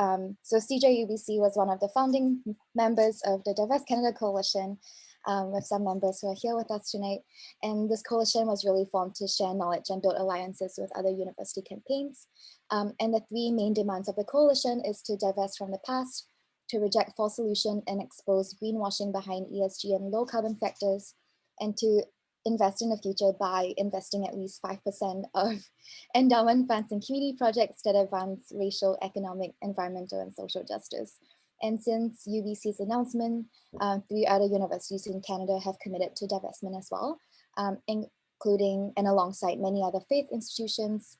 so CJUBC was one of the founding members of the Divest Canada Coalition, with some members who are here with us tonight. And this coalition was really formed to share knowledge and build alliances with other university campaigns. And the 3 main demands of the coalition is to divest from the past, to reject false solution and expose greenwashing behind ESG and low carbon factors, and to invest in the future by investing at least 5% of endowment funds in community projects that advance racial, economic, environmental, and social justice. And since UBC's announcement, 3 other universities in Canada have committed to divestment as well, including and alongside many other faith institutions,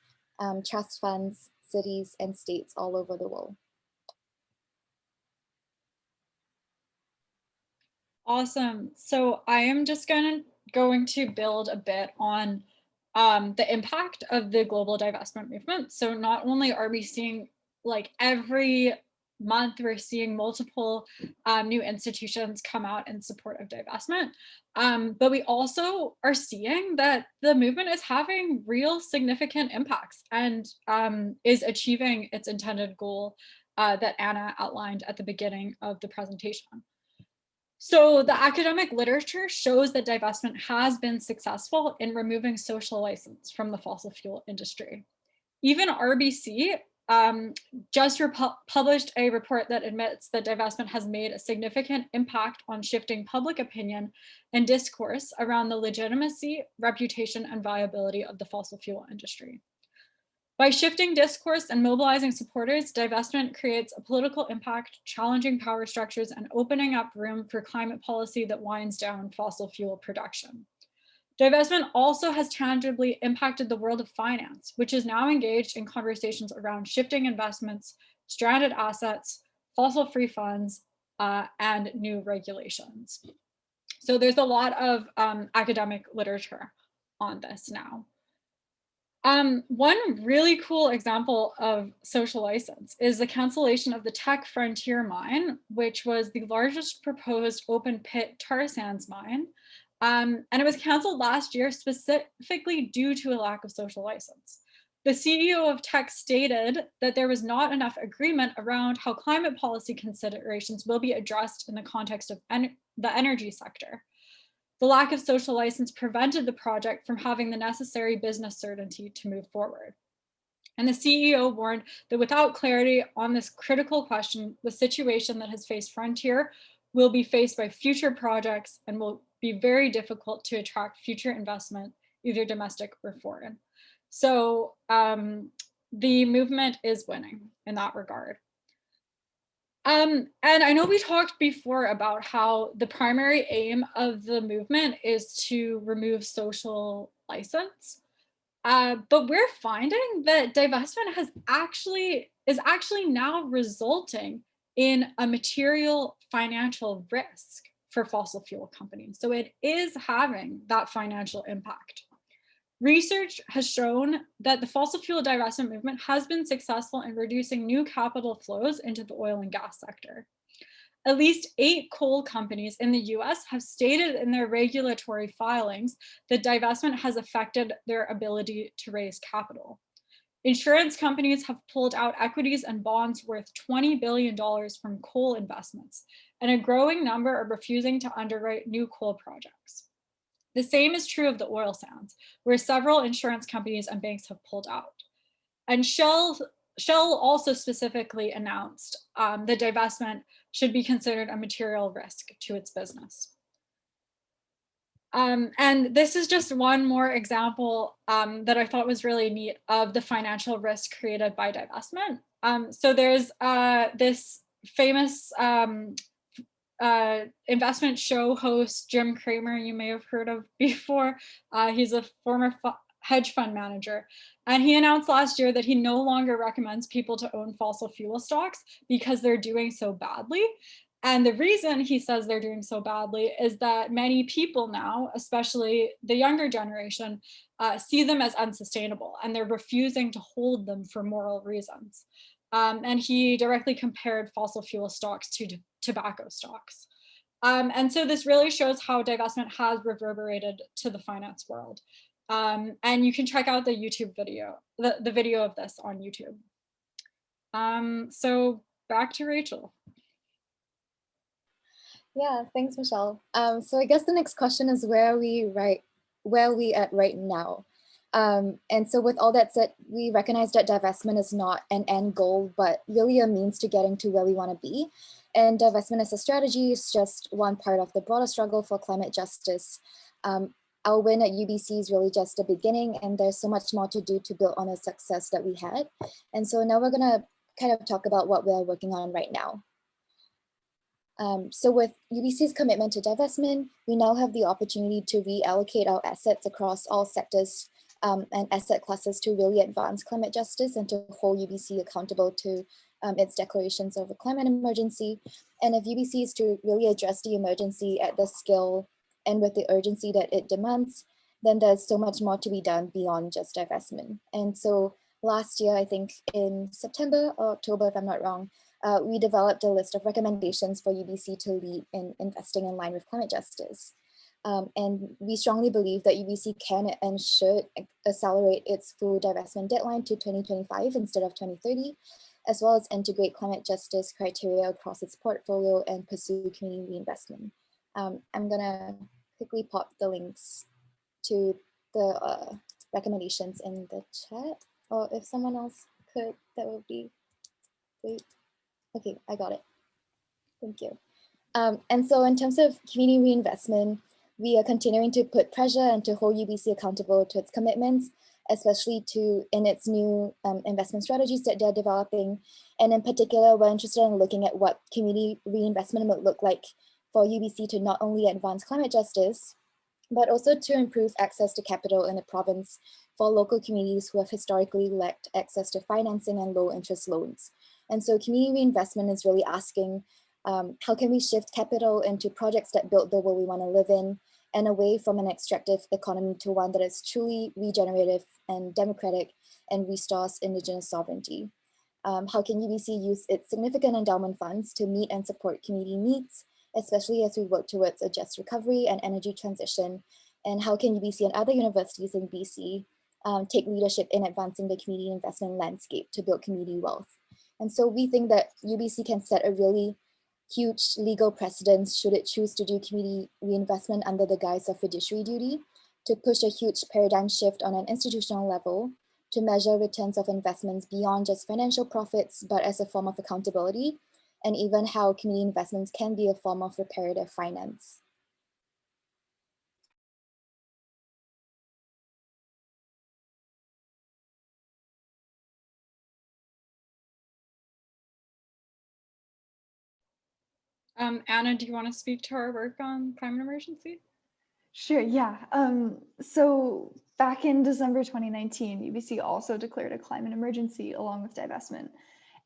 trust funds, cities, and states all over the world. Awesome. So I am just going to build a bit on the impact of the global divestment movement. So not only are we seeing, like, every month we're seeing multiple new institutions come out in support of divestment, but we also are seeing that the movement is having real significant impacts and is achieving its intended goal that Anna outlined at the beginning of the presentation. So the academic literature shows that divestment has been successful in removing social license from the fossil fuel industry. Even RBC just published a report that admits that divestment has made a significant impact on shifting public opinion and discourse around the legitimacy, reputation, and viability of the fossil fuel industry. By shifting discourse and mobilizing supporters, divestment creates a political impact, challenging power structures and opening up room for climate policy that winds down fossil fuel production. Divestment also has tangibly impacted the world of finance, which is now engaged in conversations around shifting investments, stranded assets, fossil-free funds, and new regulations. So there's a lot of academic literature on this now. One really cool example of social license is the cancellation of the Teck Frontier mine, which was the largest proposed open pit tar sands mine. And it was canceled last year specifically due to a lack of social license. The CEO of Teck stated that there was not enough agreement around how climate policy considerations will be addressed in the context of the energy sector. The lack of social license prevented the project from having the necessary business certainty to move forward. And the CEO warned that without clarity on this critical question, the situation that has faced Frontier will be faced by future projects and will be very difficult to attract future investment, either domestic or foreign. So the movement is winning in that regard. And I know we talked before about how the primary aim of the movement is to remove social license. But we're finding that divestment is actually now resulting in a material financial risk for fossil fuel companies. So it is having that financial impact. Research has shown that the fossil fuel divestment movement has been successful in reducing new capital flows into the oil and gas sector. At least 8 coal companies in the US have stated in their regulatory filings that divestment has affected their ability to raise capital. Insurance companies have pulled out equities and bonds worth $20 billion from coal investments, and a growing number are refusing to underwrite new coal projects. The same is true of the oil sands, where several insurance companies and banks have pulled out. And Shell also specifically announced that divestment should be considered a material risk to its business. And this is just one more example that I thought was really neat of the financial risk created by divestment. So there's this famous investment show host, Jim Cramer, you may have heard of before. He's a former hedge fund manager. And he announced last year that he no longer recommends people to own fossil fuel stocks because they're doing so badly. And the reason he says they're doing so badly is that many people now, especially the younger generation, see them as unsustainable, and they're refusing to hold them for moral reasons. And he directly compared fossil fuel stocks to tobacco stocks. And so this really shows how divestment has reverberated to the finance world. And you can check out the YouTube video, the video of this on YouTube. So back to Rachel. Yeah, thanks, Michelle. So I guess the next question is where are we at right now? And so with all that said, we recognize that divestment is not an end goal, but really a means to getting to where we want to be. And divestment as a strategy is just one part of the broader struggle for climate justice. Our win at UBC is really just the beginning, and there's so much more to do to build on the success that we had. And so now we're gonna kind of talk about what we're working on right now. So with UBC's commitment to divestment, we now have the opportunity to reallocate our assets across all sectors and asset classes to really advance climate justice and to hold UBC accountable to its declarations of a climate emergency. And if UBC is to really address the emergency at the scale and with the urgency that it demands, then there's so much more to be done beyond just divestment. And so last year, I think in September or October, if I'm not wrong, we developed a list of recommendations for UBC to lead in investing in line with climate justice. And we strongly believe that UBC can and should accelerate its full divestment deadline to 2025 instead of 2030, as well as integrate climate justice criteria across its portfolio and pursue community reinvestment. I'm gonna quickly pop the links to the recommendations in the chat, or if someone else could, that would be great. Okay, I got it. Thank you. And so in terms of community reinvestment, we are continuing to put pressure and to hold UBC accountable to its commitments. especially in its new investment strategies that they're developing. And in particular, we're interested in looking at what community reinvestment would look like for UBC to not only advance climate justice, but also to improve access to capital in the province for local communities who have historically lacked access to financing and low interest loans. And so community reinvestment is really asking, how can we shift capital into projects that build the world we want to live in, and away from an extractive economy to one that is truly regenerative and democratic and restores Indigenous sovereignty? How can UBC use its significant endowment funds to meet and support community needs, especially as we work towards a just recovery and energy transition? And how can UBC and other universities in BC take leadership in advancing the community investment landscape to build community wealth? And so we think that UBC can set a really huge legal precedence should it choose to do community reinvestment under the guise of fiduciary duty, to push a huge paradigm shift on an institutional level, to measure returns of investments beyond just financial profits, but as a form of accountability, and even how community investments can be a form of reparative finance. Anna, do you want to speak to our work on climate emergency? Sure, yeah. So back in December 2019, UBC also declared a climate emergency along with divestment.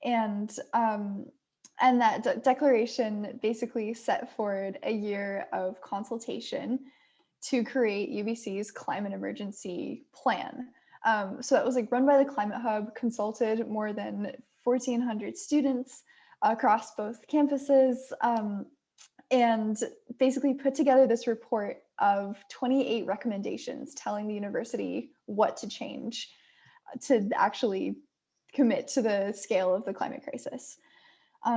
And that declaration basically set forward a year of consultation to create UBC's climate emergency plan. So that was like run by the Climate Hub, consulted more than 1,400 students across both campuses, and basically put together this report of 28 recommendations telling the university what to change to actually commit to the scale of the climate crisis.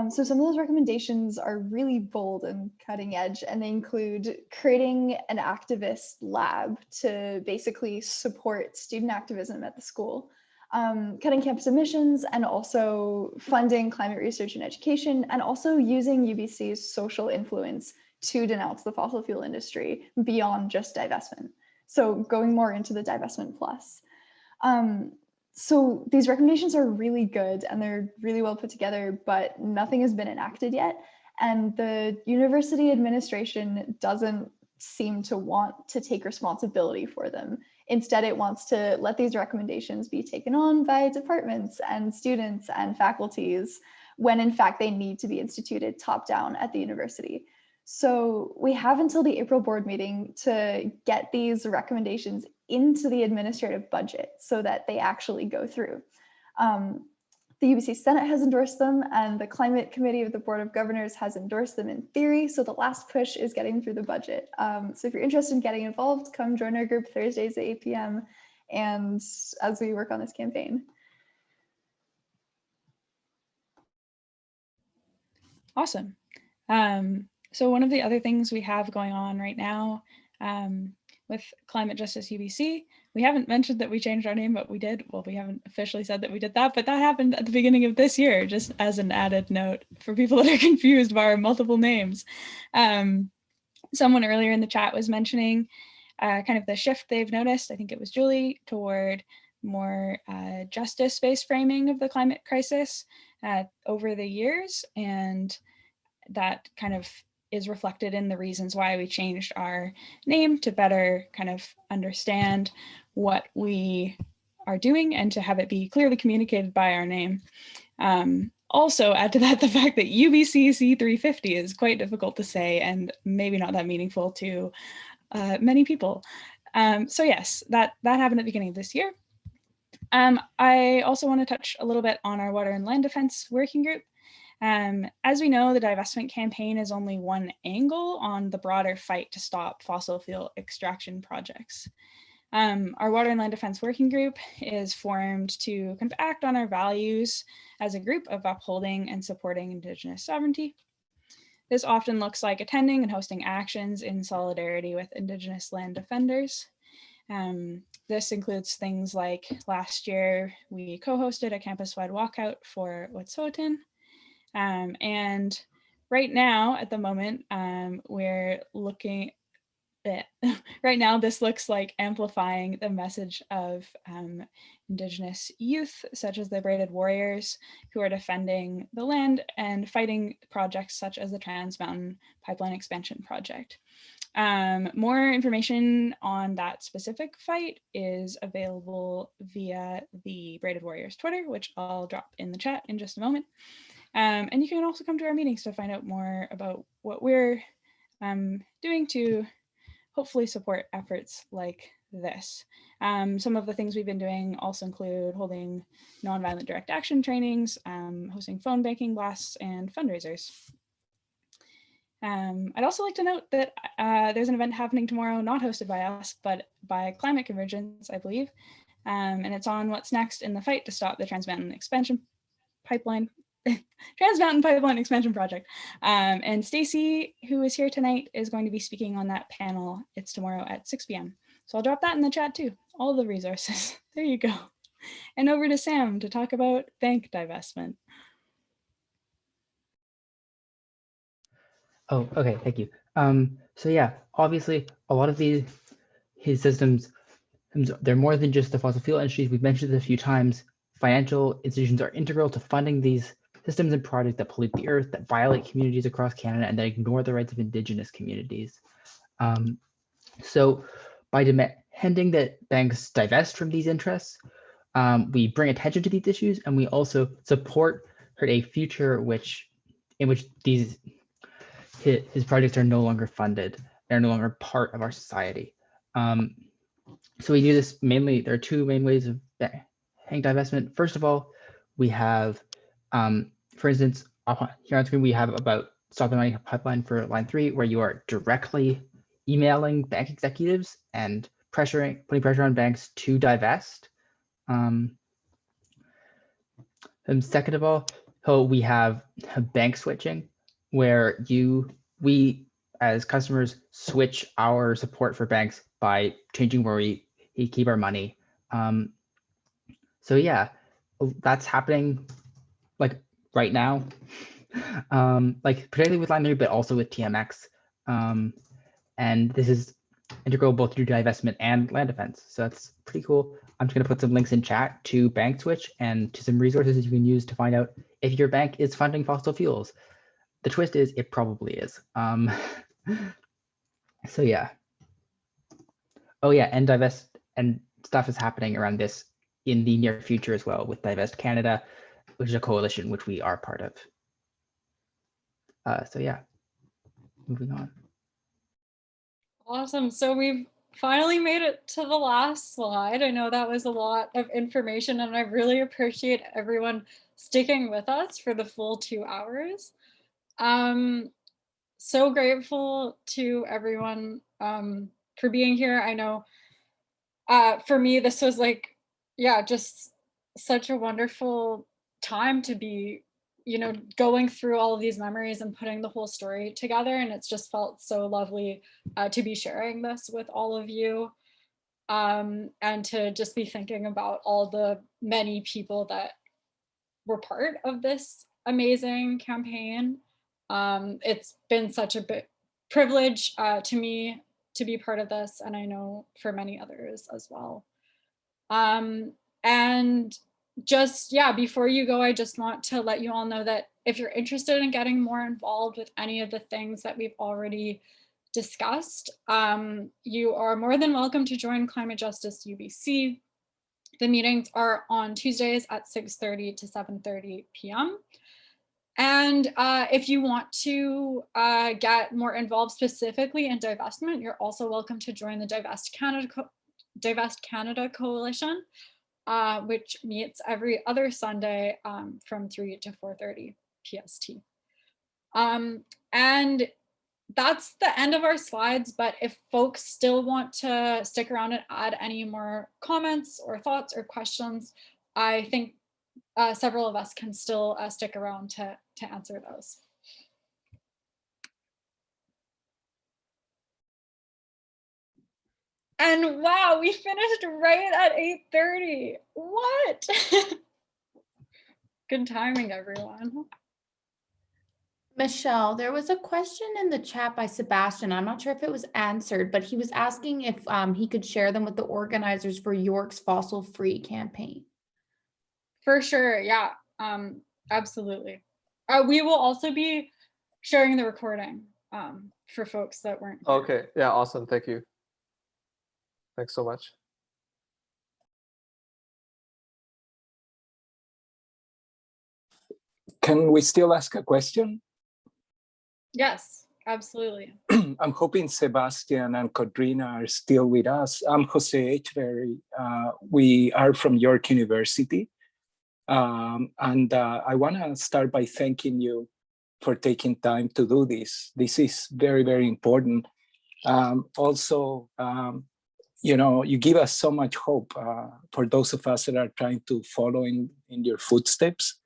So some of those recommendations are really bold and cutting edge, and they include creating an activist lab to basically support student activism at the school, cutting campus emissions, and also funding climate research and education, and also using UBC's social influence to denounce the fossil fuel industry beyond just divestment. So going more into the divestment plus. So these recommendations are really good and they're really well put together, but nothing has been enacted yet. And the university administration doesn't seem to want to take responsibility for them. Instead, it wants to let these recommendations be taken on by departments and students and faculties when in fact they need to be instituted top down at the university. So we have until the April board meeting to get these recommendations into the administrative budget so that they actually go through. The UBC Senate has endorsed them, and the Climate Committee of the Board of Governors has endorsed them in theory. So the last push is getting through the budget. So if you're interested in getting involved, come join our group Thursdays at 8 p.m. and as we work on this campaign. Awesome. So one of the other things we have going on right now with Climate Justice UBC, we haven't mentioned that we changed our name, but we did. Well, we haven't officially said that we did that, but that happened at the beginning of this year, just as an added note for people that are confused by our multiple names. Someone earlier in the chat was mentioning kind of the shift they've noticed, I think it was Julie, toward more justice-based framing of the climate crisis over the years. And that kind of is reflected in the reasons why we changed our name to better kind of understand what we are doing and to have it be clearly communicated by our name. Also add to that the fact that UBC C350 is quite difficult to say and maybe not that meaningful to many people. So yes, that happened at the beginning of this year. I also want to touch a little bit on our water and land defense working group. As we know, the divestment campaign is only one angle on the broader fight to stop fossil fuel extraction projects. Our Water and Land Defense Working Group is formed to kind of act on our values as a group of upholding and supporting Indigenous sovereignty. This often looks like attending and hosting actions in solidarity with Indigenous land defenders. This includes things like last year, we co-hosted a campus-wide walkout for Wet'suwet'en. And right now, at the moment, we're looking right now, this looks like amplifying the message of Indigenous youth, such as the Braided Warriors, who are defending the land and fighting projects such as the Trans Mountain Pipeline Expansion Project. More information on that specific fight is available via the Braided Warriors Twitter, which I'll drop in the chat in just a moment. And you can also come to our meetings to find out more about what we're doing to hopefully support efforts like this. Some of the things we've been doing also include holding nonviolent direct action trainings, hosting phone banking blasts, and fundraisers. I'd also like to note that there's an event happening tomorrow, not hosted by us, but by Climate Convergence, I believe. And it's on what's next in the fight to stop the Trans Mountain Expansion Pipeline. Trans Mountain Pipeline Expansion Project. And Stacy, who is here tonight, is going to be speaking on that panel. It's tomorrow at 6 p.m. So I'll drop that in the chat too, all the resources. There you go. And over to Sam to talk about bank divestment. Oh, okay, thank you. So yeah, obviously a lot of his systems, they're more than just the fossil fuel industries. We've mentioned it a few times. Financial institutions are integral to funding these systems and projects that pollute the earth, that violate communities across Canada, and that ignore the rights of Indigenous communities. So by demanding that banks divest from these interests, we bring attention to these issues, and we also support a future in which his projects are no longer funded. They're no longer part of our society. So we do this mainly, there are two main ways of bank divestment. First of all, we have, for instance, here on screen, we have about Stop the Money Pipeline for Line 3, where you are directly emailing bank executives and putting pressure on banks to divest. And second of all, we have bank switching, where we as customers switch our support for banks by changing where we keep our money. So yeah, that's happening like right now, like particularly with Line 3, but also with TMX. And this is integral both to divestment and land defense. So that's pretty cool. I'm just gonna put some links in chat to Bank Switch and to some resources that you can use to find out if your bank is funding fossil fuels. The twist is it probably is. So yeah. Oh yeah, and divest and stuff is happening around this in the near future as well with Divest Canada, which is a coalition which we are part of. So yeah, moving on. Awesome. So we've finally made it to the last slide. I know that was a lot of information, and I really appreciate everyone sticking with us for the full 2 hours. So grateful to everyone for being here. I know for me, this was like, yeah, just such a wonderful time to be, going through all of these memories and putting the whole story together. And it's just felt so lovely to be sharing this with all of you, and to just be thinking about all the many people that were part of this amazing campaign. It's been such a big privilege to me to be part of this, and I know for many others as well. And just, yeah, before you go, I just want to let you all know that if you're interested in getting more involved with any of the things that we've already discussed, you are more than welcome to join Climate Justice UBC. The meetings are on Tuesdays at 6:30 to 7:30 p.m. And if you want to get more involved specifically in divestment, you're also welcome to join the Divest Canada Coalition, which meets every other Sunday from 3 to 4:30 PST. And that's the end of our slides, but if folks still want to stick around and add any more comments or thoughts or questions, I think several of us can still stick around to answer those. And wow, we finished right at 8:30. What? Good timing, everyone. Michelle, there was a question in the chat by Sebastian. I'm not sure if it was answered, but he was asking if he could share them with the organizers for York's Fossil Free campaign. For sure, yeah, absolutely. We will also be sharing the recording for folks that weren't here. Okay, yeah, awesome, thank you. Thanks so much. Can we still ask a question? Yes, absolutely. I'm hoping Sebastian and Kodrina are still with us. I'm Jose Echeverry. We are from York University. And I want to start by thanking you for taking time to do this. This is very, very important. You know, you give us so much hope for those of us that are trying to follow in your footsteps.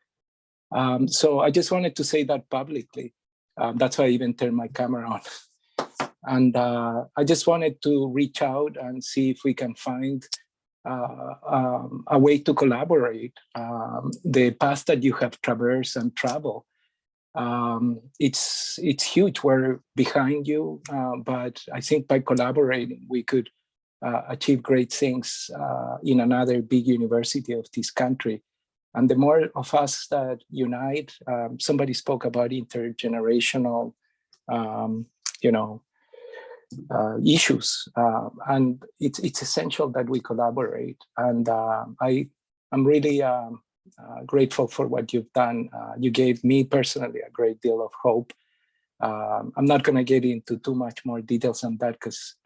So I just wanted to say that publicly. That's why I even turned my camera on. And I just wanted to reach out and see if we can find a way to collaborate. The path that you have traversed and traveled, it's huge. We're behind you, but I think by collaborating, we could achieve great things in another big university of this country. And the more of us that unite, somebody spoke about intergenerational, you know, issues, and it's essential that we collaborate. And I'm really grateful for what you've done. You gave me personally a great deal of hope. I'm not going to get into too much more details on that because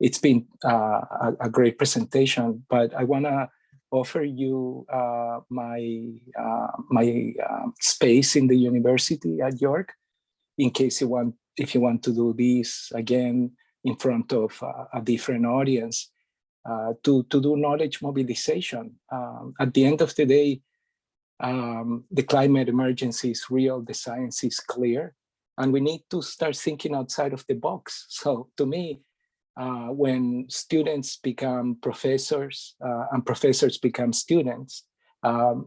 it's been a great presentation, but I want to offer you my space in the university at York in case if you want to do this again in front of a different audience, to do knowledge mobilization. At the end of the day, the climate emergency is real, the science is clear, and we need to start thinking outside of the box. So to me, when students become professors and professors become students,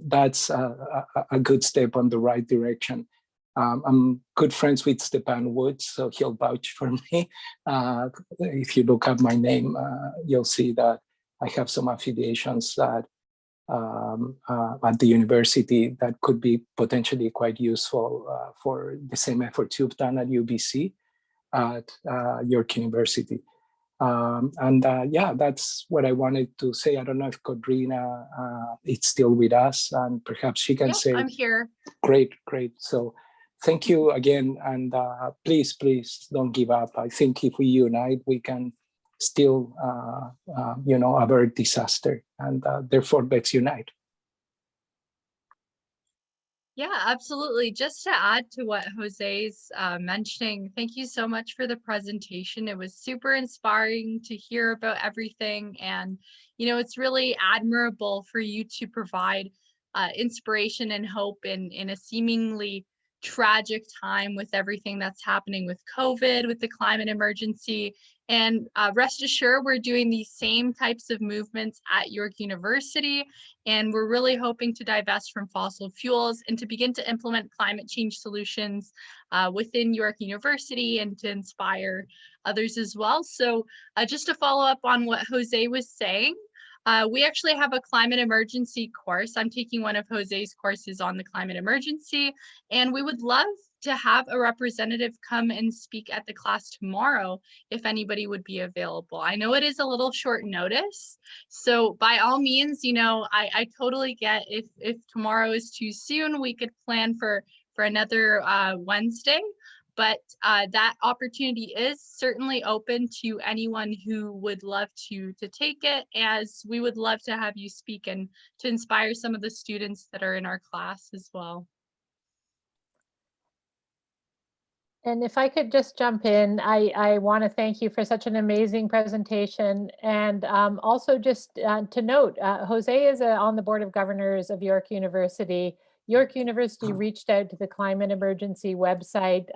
that's a good step on the right direction. I'm good friends with Stepan Woods, so he'll vouch for me. If you look up my name, you'll see that I have some affiliations that at the university that could be potentially quite useful for the same efforts you've done at UBC at York University. Yeah, that's what I wanted to say. I don't know if Kodrina is still with us, and perhaps she can say. I'm here. Great, great. So thank you again, and please, please don't give up. I think if we unite, we can still, you know, avert disaster, and therefore let's unite. Yeah, absolutely. Just to add to what Jose's mentioning, thank you so much for the presentation. It was super inspiring to hear about everything. And, you know, it's really admirable for you to provide inspiration and hope in a seemingly tragic time with everything that's happening with COVID, with the climate emergency. And rest assured, we're doing these same types of movements at York University. And we're really hoping to divest from fossil fuels and to begin to implement climate change solutions within York University and to inspire others as well. So just to follow up on what Jose was saying, we actually have a climate emergency course. I'm taking one of Jose's courses on the climate emergency, and we would love to have a representative come and speak at the class tomorrow if anybody would be available. I know it is a little short notice, so by all means, you know, I totally get if tomorrow is too soon, we could plan for another Wednesday. But that opportunity is certainly open to anyone who would love to take it, as we would love to have you speak and to inspire some of the students that are in our class as well. And if I could just jump in, I want to thank you for such an amazing presentation. And also just to note, Jose is on the Board of Governors of York University. York University reached out to the climate emergency website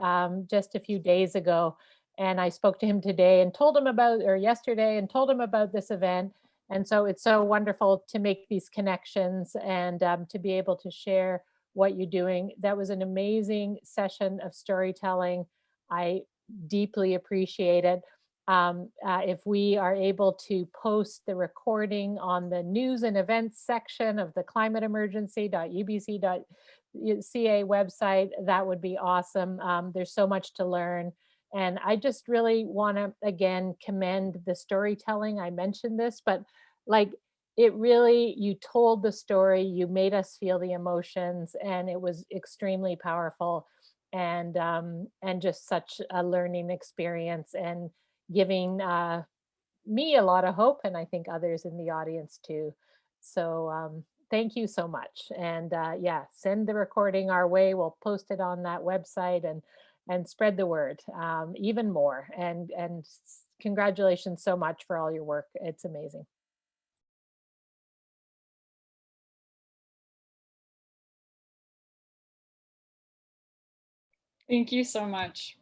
just a few days ago. And I spoke to him today and told him about, or yesterday, and told him about this event. And so it's so wonderful to make these connections and to be able to share what you're doing. That was an amazing session of storytelling. I deeply appreciate it. If we are able to post the recording on the news and events section of the climateemergency.ubc.ca website, that would be awesome. There's so much to learn. And I just really want to, again, commend the storytelling. I mentioned this, but like, it really, you told the story, you made us feel the emotions, and it was extremely powerful, and just such a learning experience, and giving me a lot of hope, and I think others in the audience too. So thank you so much. And yeah, send the recording our way. We'll post it on that website and spread the word even more. And congratulations so much for all your work. It's amazing. Thank you so much.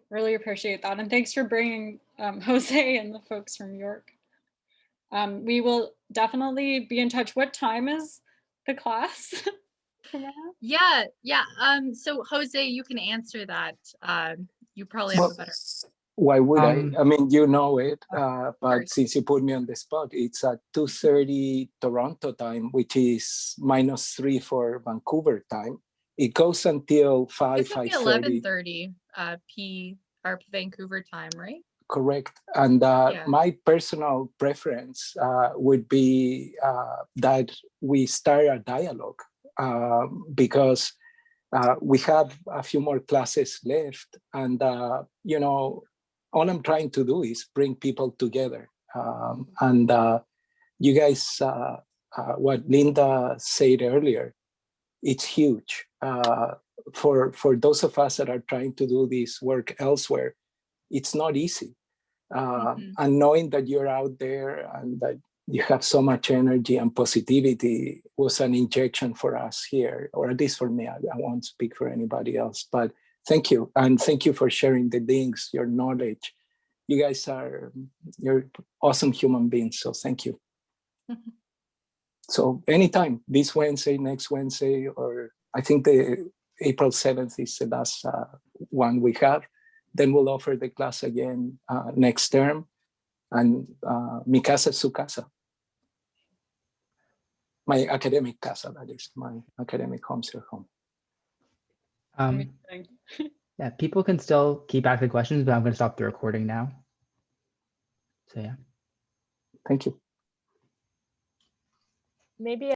Really appreciate that. And thanks for bringing Jose and the folks from York. We will definitely be in touch. What time is the class? Yeah. So Jose, you can answer that. You probably have a better. Why would I? I mean, you know it, but since you put me on the spot, it's at 2:30 Toronto time, which is -3 for Vancouver time. It goes until 5:30. 11:30 P or Vancouver time, right? Correct. And my personal preference would be that we start a dialogue because we have a few more classes left, and you know, all I'm trying to do is bring people together. And you guys, what Linda said earlier, it's huge. For those of us that are trying to do this work elsewhere, it's not easy. And knowing that you're out there and that you have so much energy and positivity was an injection for us here, or at least for me. I won't speak for anybody else, but thank you. And thank you for sharing the links, your knowledge. You guys you're awesome human beings, so thank you. So anytime, this Wednesday, next Wednesday, or I think the April 7th is the last one we have. Then we'll offer the class again next term. And mi casa es su casa. My academic casa, that is, my academic home, your home. Yeah, people can still keep asking questions, but I'm going to stop the recording now. So yeah. Thank you. Maybe